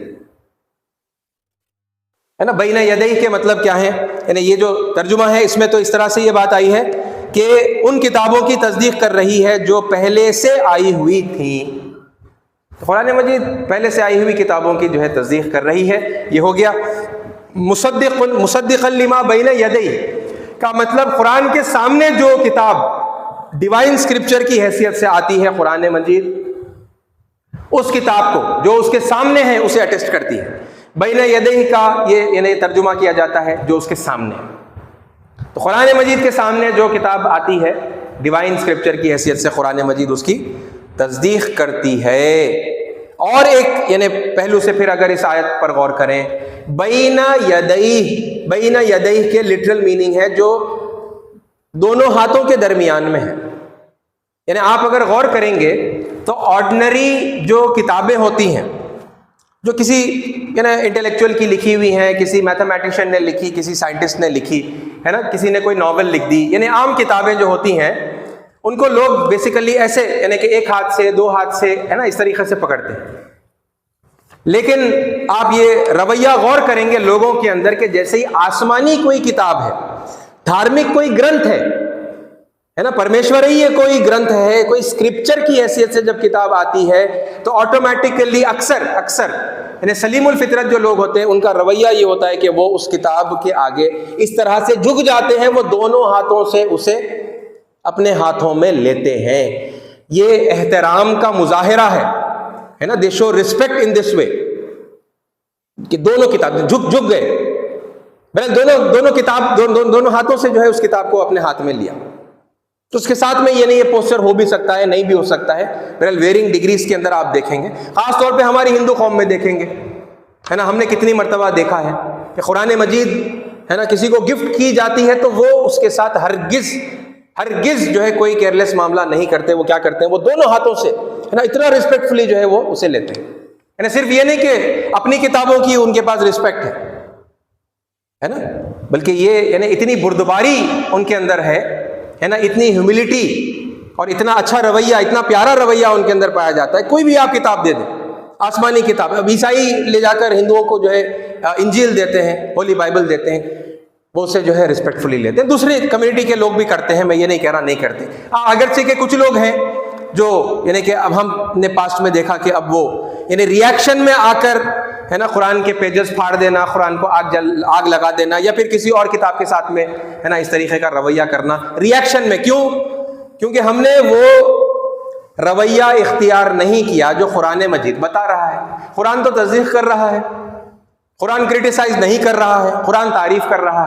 ہے نا. بین یدیہ کے مطلب کیا ہے؟ یعنی یہ جو ترجمہ ہے اس میں تو اس طرح سے یہ بات آئی ہے کہ ان کتابوں کی تصدیق کر رہی ہے جو پہلے سے آئی ہوئی تھیں. قرآن مجید پہلے سے آئی ہوئی کتابوں کی جو ہے تصدیق کر رہی ہے. یہ ہو گیا مصدقا لما بین یدیہ کا مطلب قرآن کے سامنے جو کتاب ڈیوائن اسکرپچر کی حیثیت سے آتی ہے قرآن مجید، اس کتاب کو جو اس کے سامنے ہے اسے اٹیسٹ کرتی ہے. بین یدیہ کا یہ یعنی ترجمہ کیا جاتا ہے جو اس کے سامنے. تو قرآن مجید کے سامنے جو کتاب آتی ہے ڈیوائن اسکرپچر کی حیثیت سے قرآن مجید اس کی تصدیق کرتی ہے. اور ایک یعنی پہلو سے پھر اگر اس آیت پر غور کریں، بین یدیہ کے لٹرل میننگ ہے جو دونوں ہاتھوں کے درمیان میں ہے. یعنی آپ اگر غور کریں گے تو آرڈنری جو کتابیں ہوتی ہیں جو کسی انٹلیکچوئل کی لکھی ہوئی ہیں، کسی میتھمیٹیشین نے لکھی، کسی سائنٹسٹ نے لکھی ہے نا، کسی نے کوئی ناول لکھ دی، یعنی عام کتابیں جو ہوتی ہیں ان کو لوگ بیسیکلی ایسے یعنی کہ ایک ہاتھ سے دو ہاتھ سے ہے نا اس طریقے سے پکڑتے ہیں. لیکن آپ یہ رویہ غور کریں گے لوگوں کے اندر کہ جیسے ہی آسمانی کوئی کتاب ہے، دھارمک کوئی گرنتھ ہے نا، پرمیشوری کوئی گرنتھ ہے، کوئی اسکرپچر کی حیثیت سے جب کتاب آتی ہے تو آٹومیٹکلی اکثر یعنی سلیم الفطرت جو لوگ ہوتے ہیں ان کا رویہ یہ ہوتا ہے کہ وہ اس کتاب کے آگے اس طرح سے جھک جاتے ہیں، وہ دونوں ہاتھوں سے اسے اپنے ہاتھوں میں لیتے ہیں. یہ احترام کا مظاہرہ ہے نا، دے شو ریسپیکٹ ان دس وے کہ دونوں کتاب جھک گئے، دونوں ہاتھوں سے جو ہے اس کتاب کو اپنے ہاتھ میں لیا. تو اس کے ساتھ میں یہ نہیں، یہ پوسچر ہو بھی سکتا ہے، نہیں بھی ہو سکتا ہے، بہرحال ویئرنگ ڈگریز کے اندر آپ دیکھیں گے، خاص طور پہ ہماری ہندو قوم میں دیکھیں گے ہے نا. ہم نے کتنی مرتبہ دیکھا ہے کہ قرآن مجید ہے نا کسی کو گفٹ کی جاتی ہے تو وہ اس کے ساتھ ہرگز جو ہے کوئی کیئرلیس معاملہ نہیں کرتے. وہ کیا کرتے ہیں، وہ دونوں ہاتھوں سے ہے نا اتنا ریسپیکٹفلی جو ہے وہ اسے لیتے ہیں. یعنی صرف یہ نہیں کہ اپنی کتابوں کی ان کے پاس ریسپیکٹ ہے نا، بلکہ یہ یعنی اتنی بردباری ان کے اندر ہے نا، اتنی ہیوملٹی اور اتنا اچھا رویہ، اتنا پیارا رویہ ان کے اندر پایا جاتا ہے. کوئی بھی آپ کتاب دے دیں، آسمانی کتاب، اب عیسائی لے جا کر ہندوؤں کو جو ہے انجیل دیتے ہیں، ہولی بائبل دیتے ہیں، وہ اسے جو ہے ریسپیکٹفلی لیتے ہیں. دوسری کمیونٹی کے لوگ بھی کرتے ہیں، میں یہ نہیں کہہ رہا نہیں کرتے. اگرچہ کہ کچھ لوگ ہیں جو یعنی کہ اب ہم نے پاسٹ میں دیکھا کہ اب وہ یعنی ریئیکشن میں آ کر ہے نا قرآن کے پیجز پھاڑ دینا، قرآن کو آگ لگا دینا، یا پھر کسی اور کتاب کے ساتھ میں ہے نا اس طریقے کا رویہ کرنا ریئیکشن میں. کیونکہ ہم نے وہ رویہ اختیار نہیں کیا جو قرآن مجید بتا رہا ہے. قرآن تو تصدیق کر رہا ہے، قرآن کرٹیسائز نہیں کر رہا ہے، قرآن تعریف کر رہا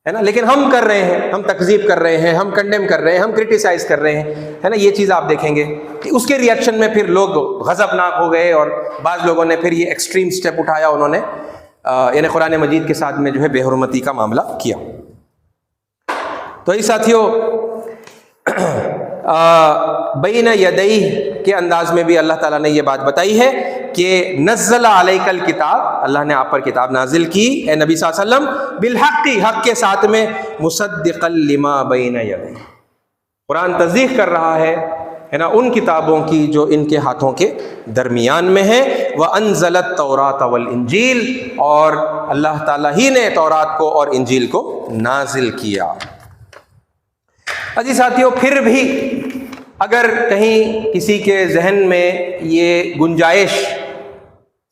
ہے نا، لیکن ہم کر رہے ہیں، ہم تکذیب کر رہے ہیں، ہم کنڈیم کر رہے ہیں، ہم کرٹیسائز کر رہے ہیں ہے نا. یہ چیز آپ دیکھیں گے کہ اس کے ریئیکشن میں پھر لوگ غضبناک ہو گئے، اور بعض لوگوں نے پھر یہ ایکسٹریم سٹیپ اٹھایا، انہوں نے یعنی قرآن مجید کے ساتھ میں جو ہے بے حرمتی کا معاملہ کیا. تو یہ ساتھیوں بین یدیہ کے انداز میں بھی اللہ تعالیٰ نے یہ بات بتائی ہے کہ نزل علیک الکتاب، اللہ نے آپ پر کتاب نازل کی اے نبی صلی اللہ علیہ وسلم، بالحق، حق کے ساتھ میں، مصدقا لما بین یدیہ، قرآن تصدیق کر رہا ہے نا ان کتابوں کی جو ان کے ہاتھوں کے درمیان میں ہیں. وَأَنزَلَ التَّوْرَاةَ وَالْإِنْجِيلَ، اور اللہ تعالیٰ ہی نے تورات کو اور انجیل کو نازل کیا. عزیز ساتھیوں، پھر بھی اگر کہیں کسی کے ذہن میں یہ گنجائش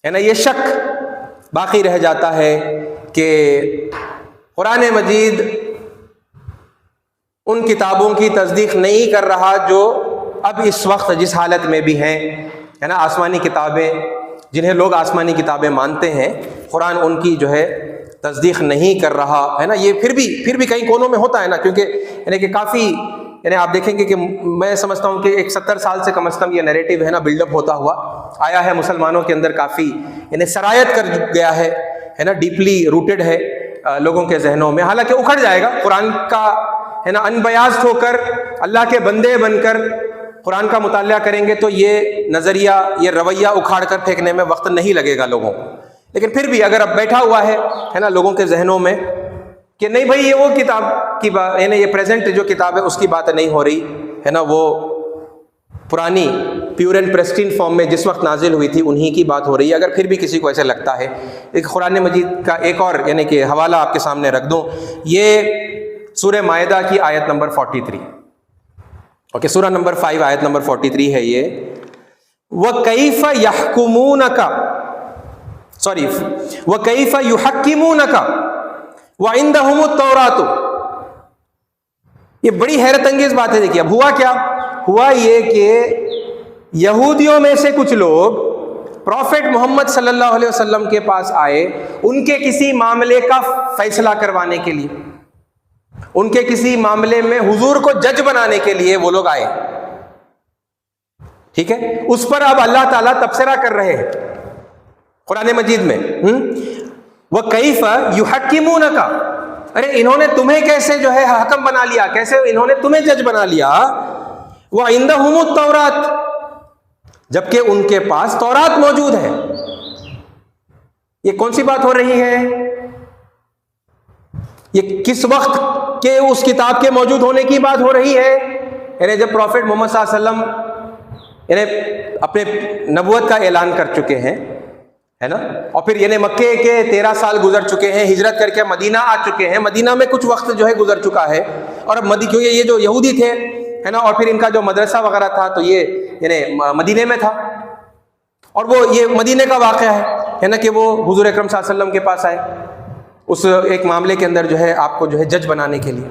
ہے نا، یہ شک باقی رہ جاتا ہے کہ قرآن مجید ان کتابوں کی تصدیق نہیں کر رہا جو اب اس وقت جس حالت میں بھی ہیں ہے نا، آسمانی کتابیں جنہیں لوگ آسمانی کتابیں مانتے ہیں، قرآن ان کی جو ہے تصدیق نہیں کر رہا ہے نا. یہ پھر بھی کئی کونوں میں ہوتا ہے نا، کیونکہ یعنی کہ کافی یعنی آپ دیکھیں گے کہ میں سمجھتا ہوں کہ ایک 70 سال سے کم از کم یہ نیریٹو ہے نا بلڈ اپ ہوتا ہوا آیا ہے مسلمانوں کے اندر، کافی یعنی سرایت کر گیا ہے نا، ڈیپلی روٹڈ ہے لوگوں کے ذہنوں میں. حالانکہ اکھڑ جائے گا قرآن کا ہے نا، انبیاض ہو کر اللہ کے بندے بن کر قرآن کا مطالعہ کریں گے تو یہ نظریہ، یہ رویہ اکھاڑ کر پھینکنے میں وقت نہیں لگے گا لوگوں کو. لیکن پھر بھی اگر اب بیٹھا ہوا ہے نا لوگوں کے ذہنوں میں کہ نہیں بھائی یہ وہ کتاب کی بات یعنی یہ پریزنٹ جو کتاب ہے اس کی بات نہیں ہو رہی ہے نا، وہ پرانی پیور اینڈ پریسٹین فارم میں جس وقت نازل ہوئی تھی انہی کی بات ہو رہی ہے. اگر پھر بھی کسی کو ایسا لگتا ہے، ایک قرآن مجید کا ایک اور یعنی کہ حوالہ آپ کے سامنے رکھ دوں، یہ سورہ مائدہ کی آیت نمبر 43، اوکے، سورہ نمبر 5 آیت نمبر 43 ہے یہ. وَكَيْفَ يَحْكُمُونَكَ وَكَيْفَ يُحَكِّمُونَكَ وَعِنْدَهُمُ التَّوْرَاةُ. یہ بڑی حیرت انگیز بات ہے. دیکھیے اب ہوا کیا، ہوا یہ کہ یہودیوں میں سے کچھ لوگ پروفٹ محمد صلی اللہ علیہ وسلم کے پاس آئے ان کے کسی معاملے کا فیصلہ کروانے کے لیے، ان کے کسی معاملے میں حضور کو جج بنانے کے لیے وہ لوگ آئے. ٹھیک ہے، اس پر اب اللہ تعالیٰ تبصرہ کر رہے ہیں قرآن مجید میں. وَكَيْفَ يُحَكِّمُونَكَ، ارے انہوں نے تمہیں کیسے جو ہے حکم بنا لیا، کیسے انہوں نے تمہیں جج بنا لیا. وَعِنْدَهُمُ التَّوْرَاةُ، جبکہ ان کے پاس تورات موجود ہے. یہ کون سی بات ہو رہی ہے؟ یہ کس وقت کے اس کتاب کے موجود ہونے کی بات ہو رہی ہے؟ یعنی جب پروفٹ محمد صلی اللہ علیہ وسلم یعنی اپنے نبوت کا اعلان کر چکے ہیں، ہے نا، اور پھر یعنی مکے کے 13 سال گزر چکے ہیں، ہجرت کر کے مدینہ آ چکے ہیں، مدینہ میں کچھ وقت جو ہے گزر چکا ہے، اور اب کیونکہ یہ جو یہودی تھے، ہے نا، اور پھر ان کا جو مدرسہ وغیرہ تھا تو یہ یعنی مدینے میں تھا، اور وہ یہ مدینے کا واقعہ ہے نا کہ وہ حضور اکرم صلی اللہ علیہ وسلم کے پاس آئے اس ایک معاملے کے اندر جو ہے آپ کو جو ہے جج بنانے کے لیے.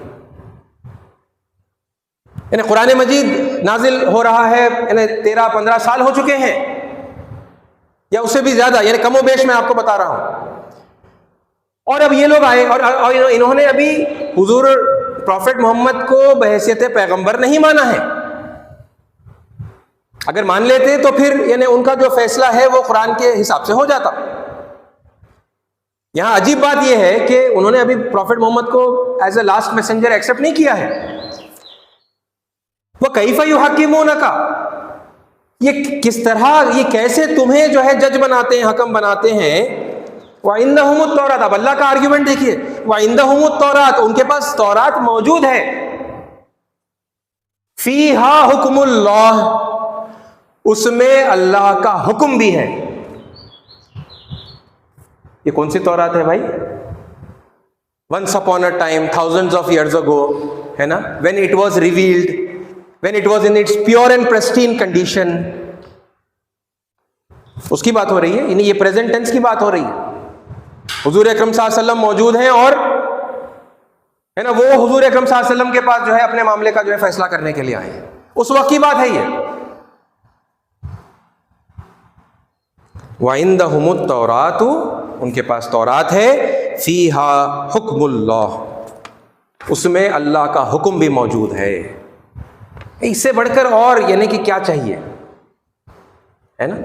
یعنی قرآن مجید نازل ہو رہا ہے، یعنی 13-15 سال ہو چکے ہیں یا اس سے بھی زیادہ، یعنی کم و بیش میں آپ کو بتا رہا ہوں. اور اب یہ لوگ آئے اور انہوں نے ابھی حضور پروفٹ محمد کو بحیثیت پیغمبر نہیں مانا ہے. اگر مان لیتے تو پھر یعنی ان کا جو فیصلہ ہے وہ قرآن کے حساب سے ہو جاتا. یہاں عجیب بات یہ ہے کہ انہوں نے ابھی پروفٹ محمد کو as a last messenger accept نہیں کیا ہے. وہ کیف یحکمونک، یہ کس طرح، یہ کیسے تمہیں جو ہے جج بناتے ہیں، حکم بناتے ہیں. وعندہم التوراۃ، اب اللہ کا آرگیومنٹ دیکھیے، وعندہم التوراۃ، ان کے پاس تورات موجود ہے، فیہا حکم اللہ، اس میں اللہ کا حکم بھی ہے. یہ کون سی تورات ہے بھائی؟ once upon a time, thousands of years ago، ہے نا، when it was revealed, when it was in its pure and pristine condition، اس کی بات ہو رہی ہے. یعنی یہ پریزنٹ ٹینس کی بات ہو رہی ہے. حضور اکرم صلی اللہ علیہ وسلم موجود ہیں اور ہے نا وہ حضور اکرم صلی اللہ علیہ وسلم کے پاس جو ہے اپنے معاملے کا جو ہے فیصلہ کرنے کے لیے آئے ہیں. اس وقت کی بات ہے یہ. وَعِندَهُمُ التَّوْرَاتُ، ان کے پاس تورات ہے، فِيهَا حُكْمُ اللَّهِ، اس میں اللہ کا حکم بھی موجود ہے. اس سے بڑھ کر اور یعنی کہ کیا چاہیے، ہے نا،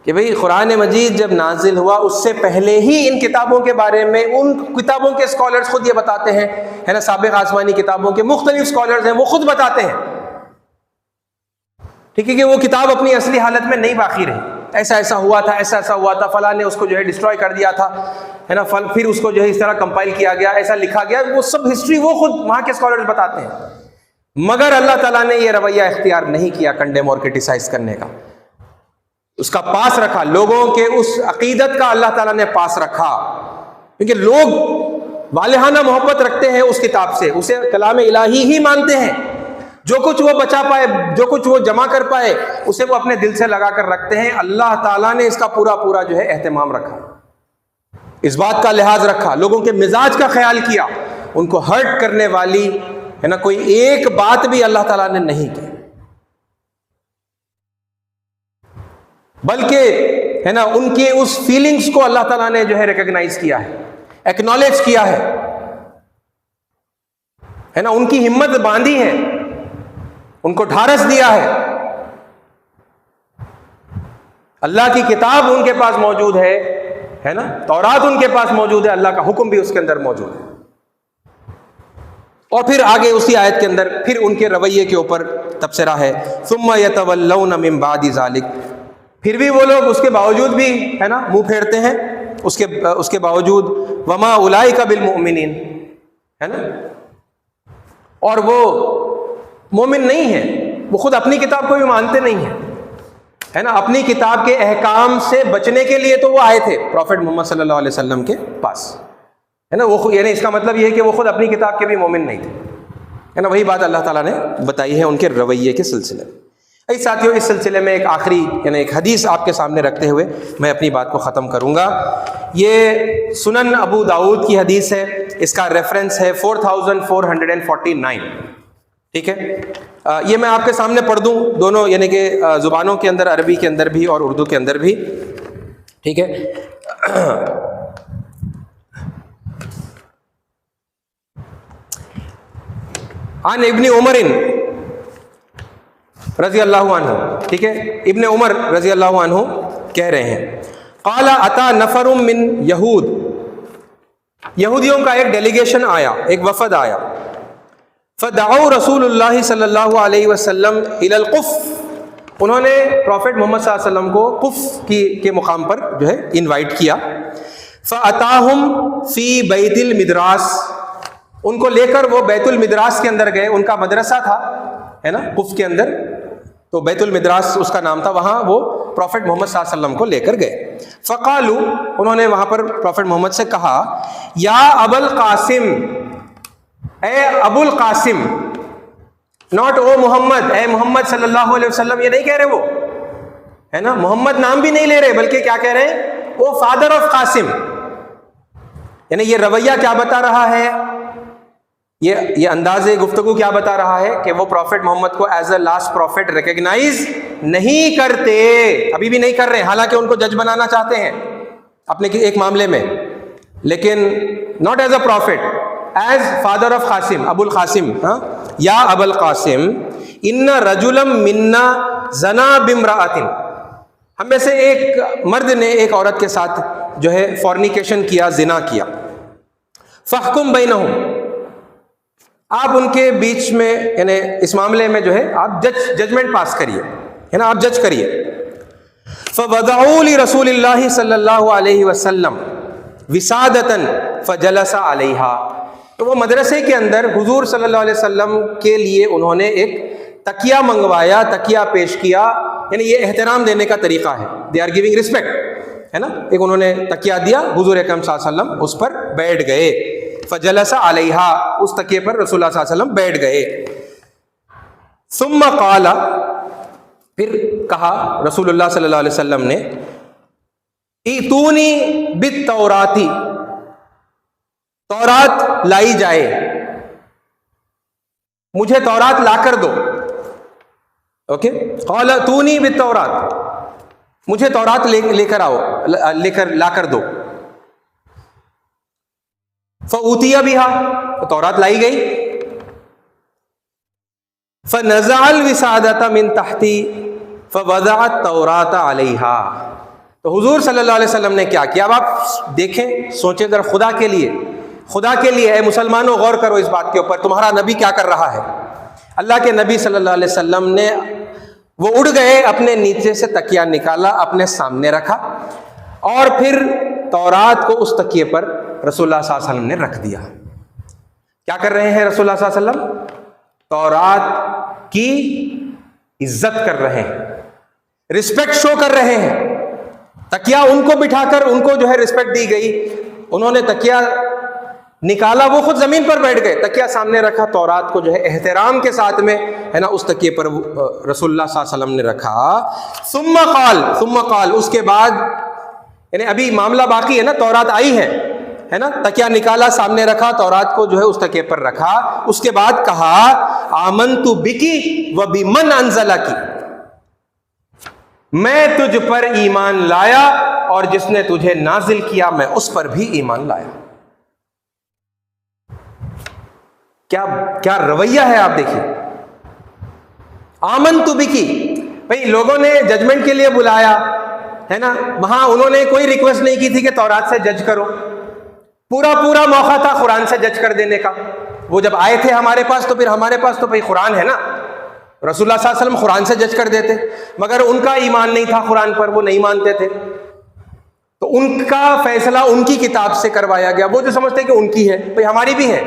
کہ بھئی قرآن مجید جب نازل ہوا اس سے پہلے ہی ان کتابوں کے بارے میں ان کتابوں کے اسکالرز خود یہ بتاتے ہیں، ہے نا، سابق آسمانی کتابوں کے مختلف اسکالرز ہیں، وہ خود بتاتے ہیں، ٹھیک ہے، کہ وہ کتاب اپنی اصلی حالت میں نہیں باقی رہی. ایسا ایسا ہوا تھا، ایسا ایسا ہوا تھا، فلاں نے اس کو جو ہے ڈسٹروائے کر دیا تھا، ہے نا، پھر اس کو جو ہے اس طرح کمپائل کیا گیا، ایسا لکھا گیا. وہ سب ہسٹری وہ خود وہاں کے اسکالرز بتاتے ہیں. مگر اللہ تعالیٰ نے یہ رویہ اختیار نہیں کیا کنڈیم اور کرٹیسائز کرنے کا، اس کا پاس رکھا. لوگوں کے اس عقیدت کا اللہ تعالیٰ نے پاس رکھا، کیونکہ لوگ والہانہ محبت رکھتے ہیں اس کتاب سے، اسے کلام الہی ہی مانتے ہیں. جو کچھ وہ بچا پائے، جو کچھ وہ جمع کر پائے، اسے وہ اپنے دل سے لگا کر رکھتے ہیں. اللہ تعالیٰ نے اس کا پورا جو ہے اہتمام رکھا، اس بات کا لحاظ رکھا، لوگوں کے مزاج کا خیال کیا، ان کو ہرٹ کرنے والی، ہے نا، کوئی ایک بات بھی اللہ تعالیٰ نے نہیں کی، بلکہ ہے نا ان کے اس فیلنگز کو اللہ تعالیٰ نے جو ہے ریکگنائز کیا ہے، ایکنالج کیا ہے نا، ان کی ہمت باندھی ہے، ان کو ڈھارس دیا ہے. اللہ کی کتاب ان کے پاس موجود ہے نا، تورات ان کے پاس موجود ہے، اللہ کا حکم بھی اس کے اندر موجود ہے. اور پھر آگے اسی آیت کے اندر پھر ان کے رویے کے اوپر تبصرہ ہے، ثم يتولون من بعد ذلك، پھر بھی وہ لوگ اس کے باوجود بھی ہے نا منہ پھیرتے ہیں، اس کے باوجود وما اولئک بالمؤمنین، ہے نا، اور وہ مومن نہیں ہے، وہ خود اپنی کتاب کو بھی مانتے نہیں ہیں، ہے نا. اپنی کتاب کے احکام سے بچنے کے لیے تو وہ آئے تھے پروفٹ محمد صلی اللہ علیہ وسلم کے پاس، ہے نا. وہ یعنی اس کا مطلب یہ ہے کہ وہ خود اپنی کتاب کے بھی مومن نہیں تھے، ہے نا. وہی بات اللہ تعالیٰ نے بتائی ہے ان کے رویے کے سلسلے میں. ساتھیوں، اس سلسلے میں ایک آخری یعنی ایک حدیث آپ کے سامنے رکھتے ہوئے میں اپنی بات کو ختم کروں گا. یہ سنن ابو داؤد کی حدیث ہے، اس کا ریفرنس ہے 4449، ٹھیک ہے. یہ میں آپ کے سامنے پڑھ دوں دونوں یعنی کہ زبانوں کے اندر، عربی کے اندر بھی اور اردو کے اندر بھی، ٹھیک ہے. عن ابن عمر رضی اللہ عنہ، ٹھیک ہے، ابن عمر رضی اللہ عنہ کہہ رہے ہیں، قال اتا نفر من یہود، یہودیوں کا ایک ڈیلیگیشن آیا، ایک وفد آیا، فدعوا رسول اللہ صلی اللہ علیہ وسلم الی القف، انہوں نے پروفٹ محمد صلی اللہ علیہ وسلم کو قف کے مقام پر جو ہے انوائٹ کیا. فَأَتَاهُمْ فِي بَيْتِ الْمِدْرَاسِ، ان کو لے کر وہ بیت المدراس کے اندر گئے. ان کا مدرسہ تھا ہے نا قف کے اندر، تو بیت المدراس اس کا نام تھا. وہاں وہ پروفٹ محمد صلی اللہ علیہ وسلم کو لے کر گئے. فقالو، انہوں نے وہاں پر پروفٹ محمد سے کہا، یا ابو القاسم، اے ابو القاسم، ناٹ او محمد، اے محمد صلی اللہ علیہ وسلم. یہ نہیں کہہ رہے وہ ہے نا، محمد نام بھی نہیں لے رہے، بلکہ کیا کہہ رہے ہیں، او فادر آف قاسم. یعنی یہ رویہ کیا بتا رہا ہے، یہ انداز گفتگو کیا بتا رہا ہے کہ وہ پروفٹ محمد کو as a last prophet recognise نہیں کرتے، ابھی بھی نہیں کر رہے، حالانکہ ان کو جج بنانا چاہتے ہیں اپنے ایک معاملے میں، لیکن not as a prophet, as father of Qasim, Abu al-Qasim. یا ابو القاسم ان رجلا منا زنا بامرأۃ، ہم میں سے ایک مرد نے ایک عورت کے ساتھ جو ہے فورنیکیشن کیا، زنا کیا. فاحکم بینہم، آپ ان کے بیچ میں یعنی اس معاملے میں جو ہے آپ ججمنٹ پاس کریے، ہے نا، آپ جج کریے. فوضعوا لرسول اللہ صلی اللہ علیہ وسلم وسادۃ فجلس علیہا، تو وہ مدرسے کے اندر حضور صلی اللہ علیہ وسلم کے لیے انہوں نے ایک تکیہ منگوایا، تکیہ پیش کیا. یعنی یہ احترام دینے کا طریقہ ہے، دے آر گیونگ ریسپیکٹ، ہے نا. ایک انہوں نے تکیہ دیا، حضور اکرم صلی اللہ علیہ وسلم اس پر بیٹھ گئے. فجلس علیہا، اس تکیے پر رسول اللہ صلی اللہ علیہ وسلم بیٹھ گئے. ثم قال، پھر کہا رسول اللہ صلی اللہ علیہ وسلم نے، ایتونی بالتوراۃ، تورات لائی جائے، مجھے تورات لا کر دو. اوکے، قال اتونی بالتوراۃ، مجھے تورات لے کر آؤ، لا کر دو. فأوتي بها، تورات لائی گئی. فنزع الوسادة من تحتی فوضع التوراۃ علیہا، تو حضور صلی اللہ علیہ وسلم نے کیا کیا؟ اب آپ دیکھیں، سوچیں ذرا، خدا کے لیے اے مسلمانوں غور کرو اس بات کے اوپر، تمہارا نبی کیا کر رہا ہے. اللہ کے نبی صلی اللہ علیہ وسلم نے وہ اڑ گئے، اپنے نیچے سے تکیہ نکالا، اپنے سامنے رکھا، اور پھر تورات کو اس تکیے پر رسول اللہ صلی اللہ علیہ وسلم نے رکھ دیا. کیا کر رہے ہیں رسول اللہ صلی اللہ علیہ وسلم؟ تورات کی عزت کر رہے ہیں، رسپیکٹ شو کر رہے ہیں. تکیہ ان کو بٹھا کر ان کو جو ہے رسپیکٹ دی گئی. انہوں نے تکیہ نکالا، وہ خود زمین پر بیٹھ گئے، تکیہ سامنے رکھا، تورات کو جو ہے احترام کے ساتھ میں ہے نا اس تکیے پر رسول اللہ صلی اللہ علیہ وسلم نے رکھا. ثم قال، اس کے بعد، یعنی ابھی معاملہ باقی ہے نا، تورات آئی ہے نا، تکیہ نکالا، سامنے رکھا، تورات کو جو ہے اس تکیے پر رکھا. اس کے بعد کہا، آمنت بکی وبمن انزلکی، میں تجھ پر ایمان لایا اور جس نے تجھے نازل کیا میں اس پر بھی ایمان لایا. کیا رویہ ہے، آپ دیکھیے. آمنت بکی، بھئی لوگوں نے ججمنٹ کے لیے بلایا ہے نا، وہاں انہوں نے کوئی ریکویسٹ نہیں کی تھی کہ تورات سے جج کرو، پورا موقع تھا قرآن سے جج کر دینے کا. وہ جب آئے تھے ہمارے پاس تو پھر ہمارے پاس تو بھئی قرآن ہے نا، رسول اللہ صلی اللہ علیہ وسلم قرآن سے جج کر دیتے، مگر ان کا ایمان نہیں تھا قرآن پر، وہ نہیں مانتے تھے، تو ان کا فیصلہ ان کی کتاب سے کروایا گیا. وہ جو سمجھتے کہ ان کی ہے، بھئی ہماری بھی ہے،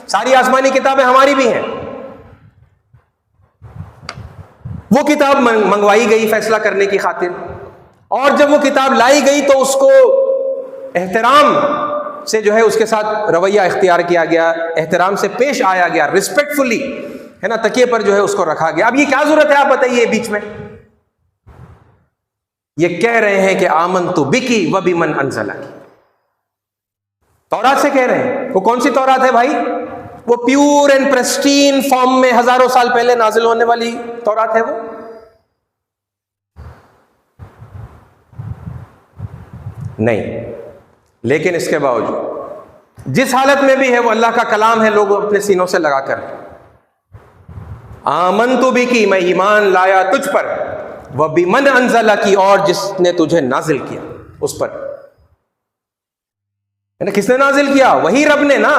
ساری آسمانی کتابیں ہماری بھی ہیں. وہ کتاب منگوائی گئی فیصلہ کرنے کی خاطر، اور جب وہ کتاب لائی گئی تو اس کو احترام سے جو ہے اس کے ساتھ رویہ اختیار کیا گیا، احترام سے پیش آیا گیا، ریسپیکٹفلی ہے نا، تکیے پر جو ہے اس کو رکھا گیا. اب یہ کیا ضرورت ہے آپ بتائیے بیچ میں؟ یہ کہہ رہے ہیں کہ آمنت بکی وبمن انزلکی، تورات سے کہہ رہے ہیں. وہ کون سی تورات ہے بھائی؟ وہ پیور اینڈ پریسٹین فارم میں ہزاروں سال پہلے نازل ہونے والی تورات ہے. وہ نہیں، لیکن اس کے باوجود جس حالت میں بھی ہے وہ اللہ کا کلام ہے، لوگ اپنے سینوں سے لگا کر آمنت بکی، میں ایمان لایا تجھ پر، وبمن انزلکی، اور جس نے تجھے نازل کیا اس پر. کس نے نازل کیا؟ وہی رب نے نا،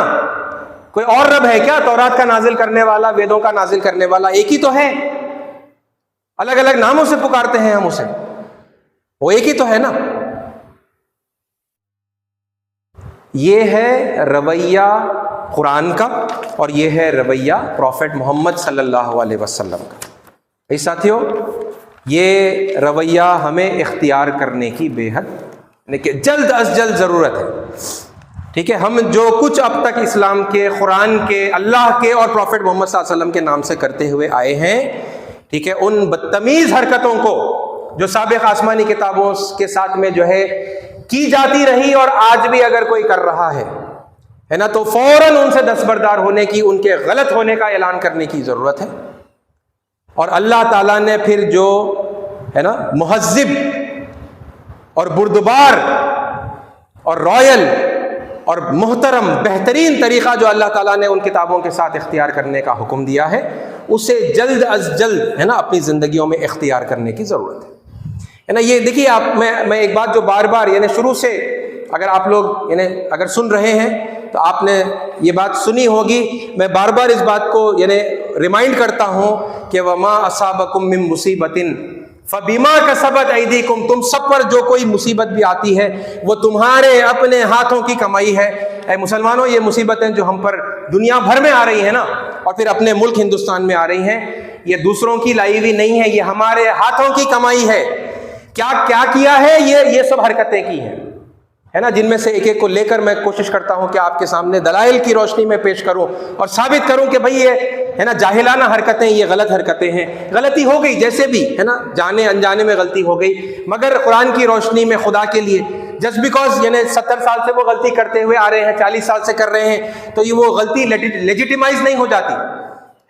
کوئی اور رب ہے کیا؟ تورات کا نازل کرنے والا، ویدوں کا نازل کرنے والا ایک ہی تو ہے. الگ الگ ناموں سے پکارتے ہیں ہم اسے، وہ ایک ہی تو ہے نا۔ یہ ہے رویہ قرآن کا اور یہ ہے رویہ پروفٹ محمد صلی اللہ علیہ وسلم کا۔ اے ساتھیو، یہ رویہ ہمیں اختیار کرنے کی بے حد جلد از جلد ضرورت ہے، ٹھیک ہے۔ ہم جو کچھ اب تک اسلام کے، قرآن کے، اللہ کے اور پروفٹ محمد صلی اللہ علیہ وسلم کے نام سے کرتے ہوئے آئے ہیں، ٹھیک ہے، ان بدتمیز حرکتوں کو جو سابق آسمانی کتابوں کے ساتھ میں جو ہے کی جاتی رہی اور آج بھی اگر کوئی کر رہا ہے نا، تو فوراً ان سے دستبردار ہونے کی، ان کے غلط ہونے کا اعلان کرنے کی ضرورت ہے۔ اور اللہ تعالیٰ نے پھر جو ہے نا مہذب اور بردبار اور رائل اور محترم بہترین طریقہ جو اللہ تعالیٰ نے ان کتابوں کے ساتھ اختیار کرنے کا حکم دیا ہے، اسے جلد از جلد ہے نا اپنی زندگیوں میں اختیار کرنے کی ضرورت ہے نا۔ یہ دیکھیے آپ، میں ایک بات جو بار بار یعنی شروع سے اگر آپ لوگ یعنی اگر سن رہے ہیں تو آپ نے یہ بات سنی ہوگی، میں بار بار اس بات کو یعنی ریمائنڈ کرتا ہوں کہ وما اصابکم من مصیبت فبما کسبت ایدیکم، تم سب پر جو کوئی مصیبت بھی آتی ہے وہ تمہارے اپنے ہاتھوں کی کمائی ہے۔ اے مسلمانوں، یہ مصیبتیں جو ہم پر دنیا بھر میں آ رہی ہیں نا، اور پھر اپنے ملک ہندوستان میں آ رہی ہیں، یہ دوسروں کی لائی ہوئی نہیں ہے، یہ ہمارے ہاتھوں کی کمائی ہے۔ کیا کیا کیا ہے؟ یہ سب حرکتیں کی ہیں، ہے نا، جن میں سے ایک ایک کو لے کر میں کوشش کرتا ہوں کہ آپ کے سامنے دلائل کی روشنی میں پیش کروں اور ثابت کروں کہ بھئی یہ ہے نا جاہلانہ حرکتیں، یہ غلط حرکتیں ہیں۔ غلطی ہو گئی جیسے بھی ہے نا، جانے انجانے میں غلطی ہو گئی، مگر قرآن کی روشنی میں خدا کے لیے جسٹ بیکاز یعنی 70 سال سے وہ غلطی کرتے ہوئے آ رہے ہیں، 40 سال سے کر رہے ہیں، تو یہ وہ غلطی لیجیٹیمائز نہیں ہو جاتی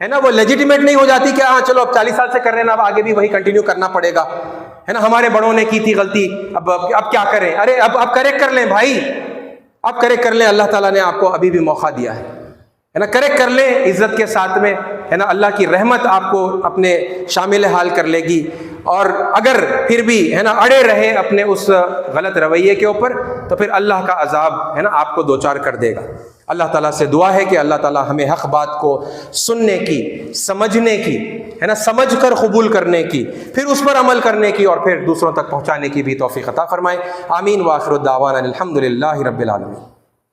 ہے نا، وہ لیجیٹیمیٹ نہیں ہو جاتی کہ ہاں چلو اب 40 سال سے کر رہے ہیں اب آگے بھی وہی کنٹینیو کرنا پڑے گا، ہے نا، ہمارے بڑوں نے کی تھی غلطی، اب کیا کریں؟ ارے اب کریکٹ کر لیں بھائی، اب کریکٹ کر لیں، اللہ تعالیٰ نے آپ کو ابھی بھی موقع دیا ہے نا، کریکٹ کر لیں عزت کے ساتھ میں، ہے نا، اللہ کی رحمت آپ کو اپنے شامل حال کر لے گی۔ اور اگر پھر بھی ہے نا اڑے رہے اپنے اس غلط رویے کے اوپر، تو پھر اللہ کا عذاب ہے نا آپ کو دوچار کر دے گا۔ اللہ تعالیٰ سے دعا ہے کہ اللہ تعالیٰ ہمیں حق بات کو سننے کی، سمجھنے کی، ہے نا، سمجھ کر قبول کرنے کی، پھر اس پر عمل کرنے کی، اور پھر دوسروں تک پہنچانے کی بھی توفیق عطا فرمائے۔ آمین۔ وآخر الدعوانا الحمد للہ رب العالمین۔